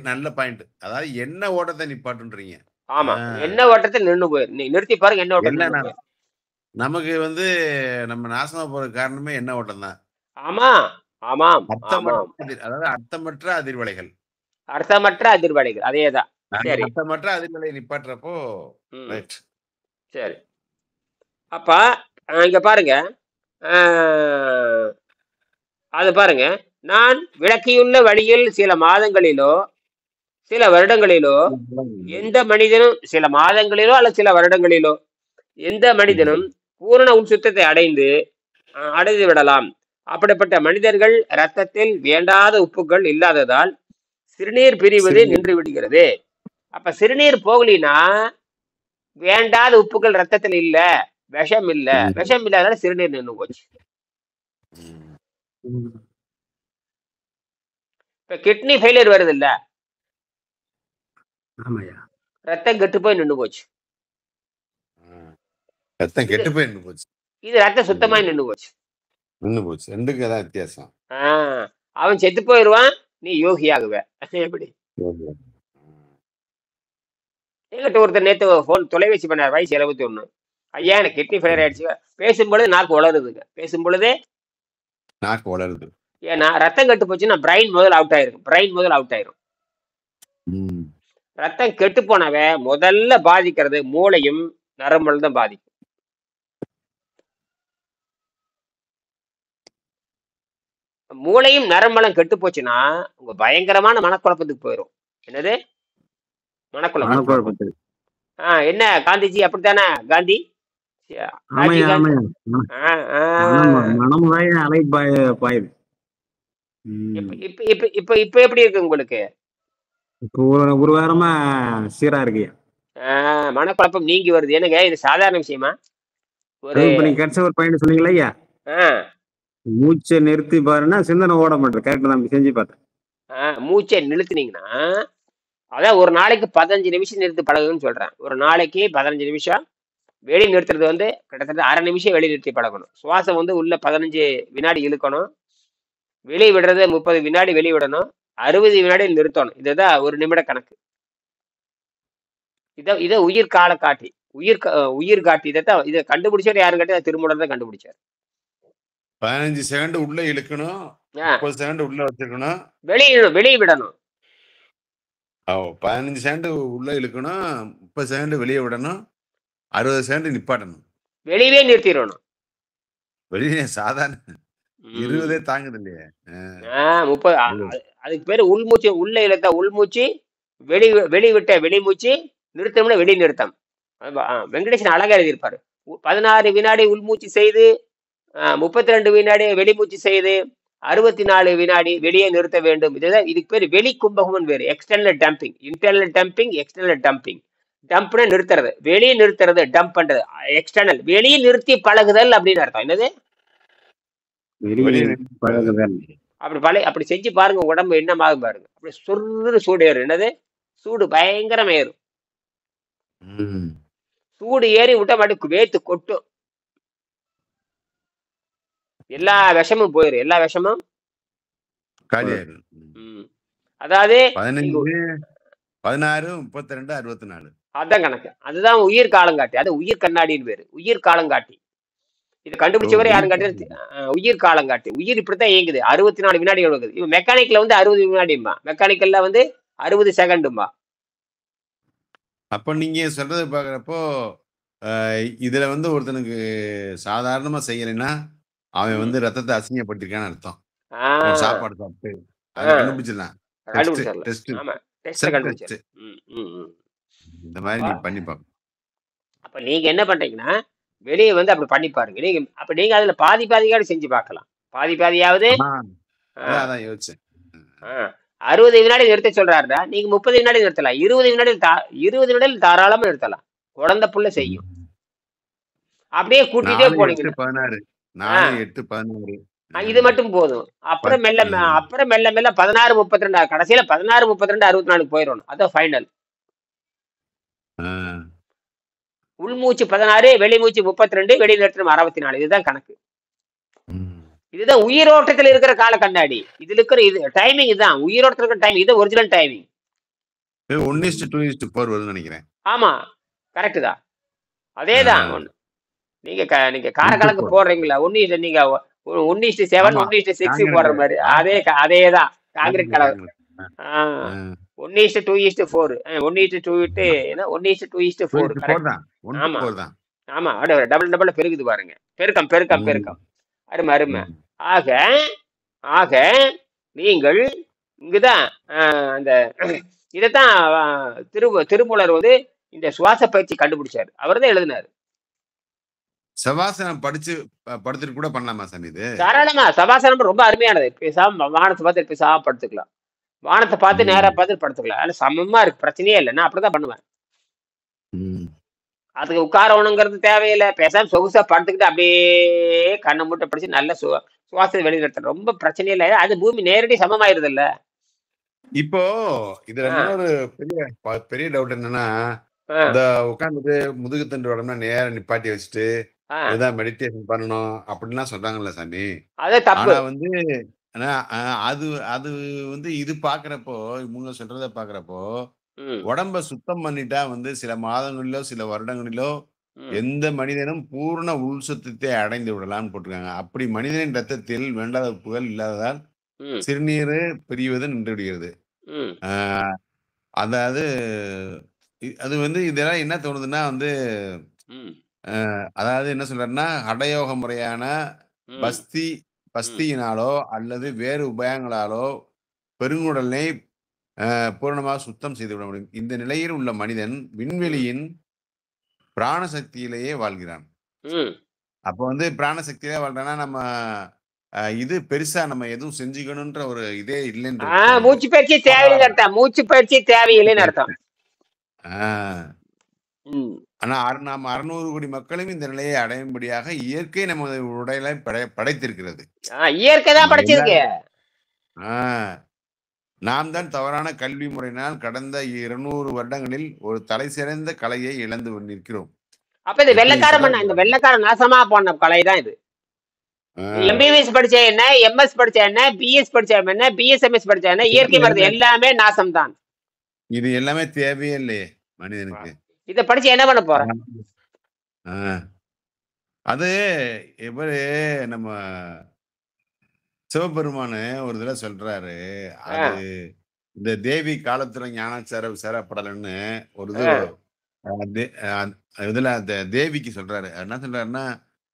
நல்ல பாயிண்ட். அதாவது என்ன ஓட்டத்தை நிப்பாட்டுன்றீங்க. ஆமா, என்ன ஓட்டத்தை நின்று போயிரு. நீ நிறுத்தி பாருங்க என்ன ஓட்டம். நமக்கு வந்து நம்ம நாசமா போற காரணமே என்ன ஓட்டம் தான். ஆமா ஆமா, அதாவது அர்த்தமற்ற அதிர்வலைகள். அர்த்தமற்ற அதிர்வலைகள், அதேதான். அர்த்தமற்ற அதிர்வலை நிப்பாட்டுறப்போ சரி. அப்ப இங்க பாருங்க, அது பாருங்க, நான் விளக்கியுள்ள வழியில் சில மாதங்களிலோ சில வருடங்களிலோ எந்த மனிதனும், சில மாதங்களிலோ அல்லது சில வருடங்களிலோ எந்த மனிதனும் பூரண உள்சுத்தத்தை அடைந்து விடலாம். அப்படிப்பட்ட மனிதர்கள் இரத்தத்தில் வேண்டாத உப்புகள் இல்லாததால் சிறுநீர் பிரிவது நின்று விடுகிறது. அப்ப சிறுநீர் போகலினா வேண்டாத உப்புகள் ரத்தத்தில் இல்ல, விஷம் இல்ல, விஷம் இல்லாததால சிறுநீர் நின்று போச்சு. இப்ப கிட்னி ஃபெயிலியர் வருது இல்ல, ரத்தம் கெட்டு போய் நின்று போச்சு. ரத்தம் கெட்டு போய் நின்று போச்சு. இது ரத்தம் சுத்தமா நின்று போச்சு. ரெண்டுக்கு தான் வித்தியாசம். அவன் செத்து போயிடுவான், நீ யோகி ஆகுவ. எப்படி என்கிட்ட ஒருத்தர் நேத்து போன் தொலைபேசி பண்ணார், வயசு 71. ஐயா எனக்கு கிட்னி ஃபெயிலியர் ஆயிடுச்சு. பேசும்பொழுது நாக்கு வளருதுங்க, பேசும்பொழுதே நாக்கு வளருது. ஏன்னா ரத்தம் கெட்டு போச்சுன்னா பிரைன் முதல் அவுட் ஆயிரும். ரத்தம் கெட்டு போனவ முதல்ல பாதிக்கிறது மூளையும் நரம்புல தான் பாதிக்கும். மூளையும் நரம்பலம் கெட்டு போச்சுன்னா உங்க பயங்கரமான மனக்குழப்பத்துக்கு போயிடும். என்னது மனக்குழப்பம்? என்ன காந்திஜி அப்படித்தானே? காந்தி இப்ப எப்படி இருக்கு உங்களுக்கு? ஒரு வாரமா சீரா இருக்கு. மனக்குழப்பம் நீங்கி வருது. என்னங்க இது சாதாரண விஷயமா? ஒரு பையன் சொன்னீங்களா ஐயா, மூச்சை நிறுத்தி பாருன்னா சிந்தனை ஓட மாட்டேன். கரெக்ட் தான், செஞ்சு பார்த்தேன். மூச்சை நிறுத்தினீங்கன்னா, அதான் ஒரு நாளைக்கு 15 நிமிஷம் நிறுத்தி பழகுன்னு சொல்றேன். ஒரு நாளைக்கு 15 நிமிஷம் வெளி நிறுத்துறது வந்து கிட்டத்தட்ட 1/2 நிமிஷம் வெளி நிறுத்தி பழகணும். சுவாசம் வந்து உள்ள 15 வினாடி இழுக்கணும். வெளிய விடுறது 30 வினாடி வெளிய விடணும். 60 வினாடியில் நிறுத்தணும். இதுதான் 1 நிமிட கணக்கு. இத உயிர் கால காட்டி. உயிர் காட்டி. இதை கண்டுபிடிச்சவர் யாருன்னு கேட்டா திருமூலர் தான் கண்டுபிடிச்சார். 15 செகண்ட் உள்ள இழுக்கணும், 30 செகண்ட் உள்ள வச்சிருக்கணும், வெளியே விடணும். 15 செகண்ட் உள்ள இழுக்கணும், 30 செகண்ட் வெளியே விடணும், 60 செகண்ட் நிப்பாட்டணும். வெளியவே நிறுத்திடணும். வெளியே சாதாரண 20 தாங்குது இல்லையே. 30 அதுக்கு பேரு உள்மூச்சு. உள்ள இழுத்தா உள்மூச்சு, வெளிவிட்ட வெளிமூச்சு, நிறுத்தம்னா வெளி நிறுத்தம். வெங்கடேசன் அழகா எழுதியிருப்பாரு. 16 வினாடி உள்மூச்சு செய்து 32 வினாடி வெளிமூச்சு செய்து 64 வினாடி வெளியே நிறுத்த வேண்டும். இதுதான் இதுக்கு பேர் வெளி கும்பகம்னு பேரு. External dumping, internal dumping, external dumping. டம்ப்னா நிறுத்துறது, வெளியே நிறுத்துறது, டம்ப் பண்றது. எக்ஸ்டர்னல் வெளியே நிறுத்தி பழகுதல் அப்படின்னு அர்த்தம். என்னது? அப்படி செஞ்சு பாருங்க, உடம்பு என்னமாக பாருங்க. அப்படி சொர்ரு சூடு ஏறும். என்னது? சூடு பயங்கரம் ஏறும். சூடு ஏறி விட்டா மட்டும் வேத்து கொட்டும். எல்லா விஷமும் போயிரும். எல்லா விஷமும் அதாவது 16, 32, 64 அதான் கணக்கு. அதுதான் உயிர் காலங்காட்டி. அது உயிர் கண்ணாடின்னு பேரு. உயிர் காலங்காட்டி. இதை கண்டுபிடிச்சவரை யாரும் காட்டி உயிர் காலங்காட்டி. உயிர் இப்படித்தான் இயங்குது. 64 வினாடி எவ்வளவு. இவன் மெக்கானிக்ல வந்து 60 வினாடிமா, மெக்கானிக்கல்ல வந்து 60 செகண்டுமா. அப்ப நீங்க சொல்றது பாக்குறப்போ இதுல வந்து ஒருத்தனுக்கு சாதாரணமா செய்யலைன்னா அவன் வந்து ரத்தத்தை அசிங்கப்பட்டிருக்கான்னு அர்த்தம். சாப்பாடு சாப்பிட்டு கண்டுபிடிச்சிடலாம். இந்த மாதிரி நீ பண்ணி பாக்க. அப்ப நீங்க என்ன பண்றீங்கன்னா வெளியே வந்து அப்படி பண்ணி பாருங்க. நீங்க அதுல பாதியாவது செஞ்சு பார்க்கலாம். பாதியாவது யோசிச்சேன். 60 வினாடி நிறுத்த சொல்றாருடா, நீங்க 30 வினாடி நிறுத்தலாம். 20 வினாடியில் தாராளமா நிறுத்தலாம். குழந்தை புள்ள செய்யும். அப்படியே கூட்டிட்டே போனீங்க. 16, 8, 11 இது மட்டும் போதும். அப்புறம் மெல்ல 16, 32 கடைசியில 16, 32, 64 போயிடணும். அதான் ஃபைனல். உள்மூச்சு 16, வெளிமூச்சு 32, வெளி நிறுத்தம் 64. இதுதான் கணக்கு. இதுதான் உயிரோட்டத்தில் இருக்கிற கால கண்ணாடி. இதுல இருக்கிற இது டைமிங். இதுதான் உயிரோட்டத்தில் இருக்கிற டைமிங். இது ஒரிஜினல் டைமிங். 1:2:4 வருதுன்னு நினைக்கிறேன். ஆமா, கரெக்ட் தான். அதேதான். நீங்க காரக்கணக்கு போடுறீங்களா? நீங்க 1:7, 1:6 போடுற மாதிரி. அதேதான் காங்கிரீட் கலர். 1:2:4, 1:2:4. ஆமா, டபுள் பெருகுது பாருங்க. பெருக்கம். அருமை. ஆக நீங்கள் இங்குதான் அந்த இதைத்தான் திருமூலர் வந்து இந்த சுவாச பயிற்சி கண்டுபிடிச்சாரு. அவர் தான் எழுதினாரு. சவாசனம் படுத்துட்டு கூட பண்ணலாமா சாமி? இது தாராளமா. சவாசனம் ரொம்ப அருமையானது. பேசாம வானத்தை பார்த்து பேசாம படுத்துக்கலாம். வானத்தை பார்த்து நேரா பார்த்து படுத்துக்கலாம். அது சமமா இருக்கு, பிரச்சனையே இல்லை. நான் அப்படிதான் பண்ணுவேன். அதுக்கு உட்காரணுங்கிறது தேவையில்லை. பேசாம சொகுசா படுத்துக்கிட்டு அப்படியே கண்ணை மூட்டை படிச்சு நல்ல சுவாசத்தை வெளிநிறுத்த ரொம்ப பிரச்சனை இல்லை. அது பூமி நேரடி சமமாயிருது இல்ல. இப்போ இதுல இன்னொரு பெரிய டவுட் என்னன்னா, இந்த உட்காந்துட்டு முதுகு தண்டு உடம்புனா நேரம் நிப்பாட்டி வச்சுட்டு ஏதாவது மெடிடேஷன் பண்ணணும் அப்படின்லாம் சொல்றாங்கல்ல சாமி. ஆனா வந்து அது வந்து இது பாக்குறப்போ, இவங்க சொல்றத பாக்குறப்போ உடம்ப சுத்தம் பண்ணிட்டா வந்து சில மாதங்களிலோ சில வருடங்களிலோ எந்த மனிதனும் பூர்ண உள் சுத்தத்தை அடைந்து விடலாம்னு போட்டிருக்காங்க. அப்படி மனிதனின் ரத்தத்தில் வேண்டாத உப்புகள் இல்லாததால் சிறுநீர் பிரிவது நின்று விடுகிறது. அதாவது அது வந்து இதெல்லாம் என்ன தோணுதுன்னா வந்து அதாவது என்ன சொல்றாருன்னா, ஹடயோக முறையான பஸ்தியினாலோ அல்லது வேறு உபாயங்களாலோ பெருங்குடலை பூரணமாக சுத்தம் செய்து விட முடியும். இந்த நிலையில் உள்ள மனிதன் விண்வெளியின் பிராணசக்தியிலேயே வாழ்கிறான். அப்போ வந்து பிராணசக்தியிலே வாழ்றானா நம்ம இது பெருசா நம்ம எதுவும் செஞ்சுக்கணும்ன்ற ஒரு இதே இல்லைன்னு. மூச்சு பயிற்சி தேவையில்லைன்னு அர்த்தம். ஆனா நாம 600 கோடி மக்களும் இந்த நிலையை அடையும்படியாக இயற்கை நமது உடலை படைத்திருக்கிறது. இயற்கை தான் படைச்சிருக்கு. நாம் தான் தவறான கல்வி முறையினால் கடந்த 200 வருடங்களில் ஒரு தலை சிறந்த கலையை இழந்து நிற்கிறோம். அப்ப இது எப்படி வெள்ளைக்கார சிறா மண்ணா? இந்த வெள்ளைக்கார நாசமா போன கலை தான் இது. ஆ, எம்பிபிஎஸ் படிச்ச என்ன, எம்எஸ் படிச்ச என்ன, பிஎஸ் படிச்ச என்ன, பிஎஸ்எம்எஸ் படிச்ச என்ன, இது இயற்கை மருந்து என்ன எல்லாமே நாசம் தான். இது எல்லாமே தேவையே இல்லையே மனிதனுக்கு. இத படிச்சு என்ன பண்ண போற? ஆ. அது இவரு நம்ம சிவபெருமானு ஒரு தடவை சொல்றாரு, ஆ, அது இந்த தேவி காலத்துல ஞானசார விசாரப்படலைன்னு ஒரு இது ஆ, இதுல அந்த தேவிக்கு சொல்றாரு. என்ன சொல்றாருன்னா,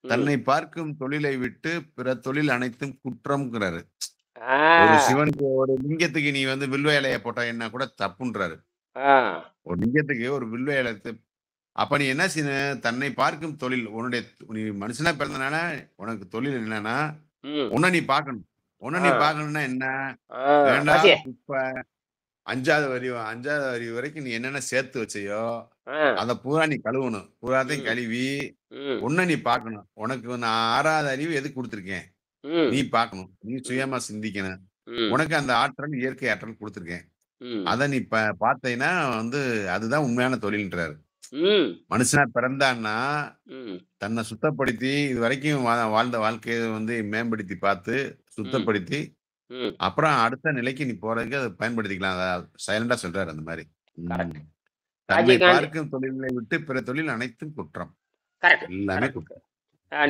ம். தன்னை பார்க்கும் தொழிலை விட்டு பிற தொழில் அனைத்தும் குற்றம்ங்கிறாரு. ஆ, ஒரு சிவனுக்கு ஒரு லிங்கத்துக்கு நீ வந்து வில்வ இலைய போட்டா என்ன கூட தப்புன்றாரு. ஆ, ஒரு லிங்கத்துக்கு ஒரு வில்வ இலை அப்ப நீ என்ன செய்யணும்? தன்னை பார்க்கும் தொழில் உன்னுடைய நீ மனுஷனா பிறந்தனால உனக்கு தொழில் என்னன்னா, ம், உன்னை நீ பார்க்கணும். உன்னை ஆ, நீ பார்க்கணும்னா என்ன? ஆ, வேண்டாத பசி, குப்பை 5வது வரி வரைக்கும் நீ என்னென்ன சேர்த்து வச்சையோ, ஆ, அத பூரா நீ கழுவணும். பூராத்தையும் ம், கழுவி, ம், உன்னை நீ பார்க்கணும். உனக்கு நான் 6வது அறிவு எதுக்கு குடுத்துருக்கேன்? நீ ம், பார்க்கணும். நீ ம், சுயமா சிந்திக்கணும். ம், உனக்கு அந்த ஆற்றல், இயற்கை ஆற்றல் குடுத்துருக்கேன். ம், அத நீ பார்த்தீன்னா வந்து அதுதான் உண்மையான தொழில்ன்றாரு. ம், மனுஷனா பிறந்தான்னா, ம், தன்னை சுத்தப்படுத்தி இதுவரைக்கும் வாழ்ந்த வாழ்க்கைய வந்து மேம்படுத்தி பார்த்து, ம், சுத்தப்படுத்தி, ம். அப்புறம் அடுத்த நிலைக்கு நீ போறதுக்கு அத பயன்படுத்திக்கலாம். சைலண்டா சொல்றாரு அந்த மாரி. கரெக்ட். தன்னை ராஜீவ்காந்த் பார்க்கும் தொழிலை விட்டு பிற தொழில் அனைத்தும் குற்றம். கரெக்ட், எல்லாமே கரெக்ட். குற்றம்.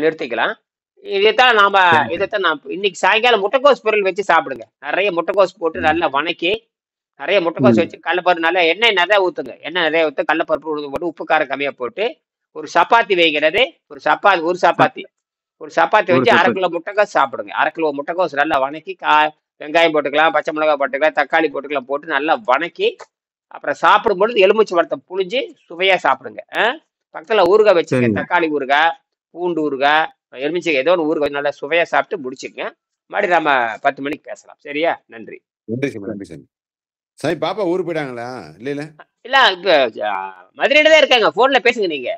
நிறுத்திக்கலாம். இதைத்தான் நாம சரி, இதைத்தான் நான் இன்னைக்கு சாயங்காலம் முட்டைக்கோஸ் பொரியல் வச்சு சாப்பிடுங்க. நிறைய முட்டைக்கோஸ் போட்டு ம். நல்லா வணக்கி, நிறைய முட்டைக்கோஸ் ம். வச்சு கடலப்பருப்பு நல்லா எண்ணெய் நிறைய ஊத்துங்க. எண்ணெய் நிறைய ஊத்து, கடலப்பருப்பு உளுந்து போட்டு உப்பு காரம் கம்மியா போட்டு ஒரு சப்பாத்தி வைக்கிறது. ஒரு சப்பாத்தி ஒரு வச்சு 1/2 சப்பாத்தி. கிலோ முட்டைக்கோஸ் சாப்பிடுங்க. 1/2 கிலோ முட்டைக்கோஸ் நல்லா வணக்கி வெங்காயம் போட்டுக்கலாம், பச்சை மிளகாய் போட்டுக்கலாம், தக்காளி போட்டுக்கலாம், போட்டு நல்லா வணக்கி அப்புறம் சாப்பிடும்பொழுது எலுமிச்சை பழத்தை புழிஞ்சு சுவையா சாப்பிடுங்க. பக்கத்துல ஊறுகாய் வச்சுங்க. சரிங்க. தக்காளி ஊறுகாய், பூண்டு ஊறுகாய், எலுமிச்சை ஏதோ ஒரு ஊறுகாய் நல்லா சுவையா சாப்பிட்டு முடிச்சுங்க. மறுபடியும் நம்ம 10 மணிக்கு பேசலாம். சரியா? நன்றி. நன்றி சாமி, நன்றி சாமி. சாமி பாப்பா ஊருக்கு போயிட்டாங்களா? இல்ல இல்ல இப்ப மதுரையில தான் இருக்காங்க. போன்ல பேசுங்க நீங்க.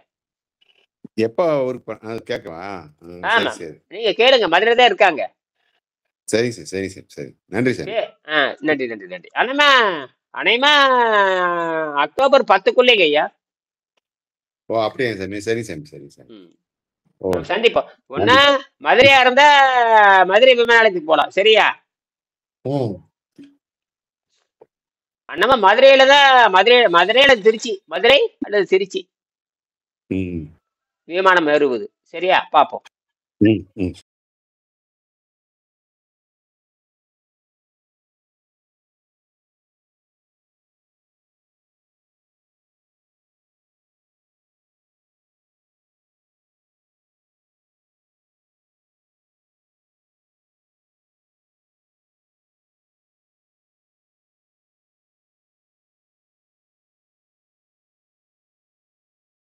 எப்ப ஊருக்கு கேட்கவா? சரி ஆமா, சரி நீங்க கேளுங்க. மதுரையில தான் இருக்காங்க. சரி சார், சரி சார், சரி. நன்றி சாமி. நன்றி, நன்றி, நன்றி. அனைமா அக்டோபர் 10க்குள்ளேங்க ஐயா. ஓ அப்படியா சாமி? சரி சாமி, சரி சாமி. ம். ஓ நம்ம சந்திப்போம். ஒன்னா நன்றி. மதுரையா இருந்தா மதுரை விமான நிலையத்துக்கு போலாம். சரியா? ம். அண்ணமா மதுரையில தான் மதுரையில திருச்சி, மதுரை அல்லது திருச்சி ம். விமானம் ஏறுவது. சரியா? பாப்போம். ம். ம்.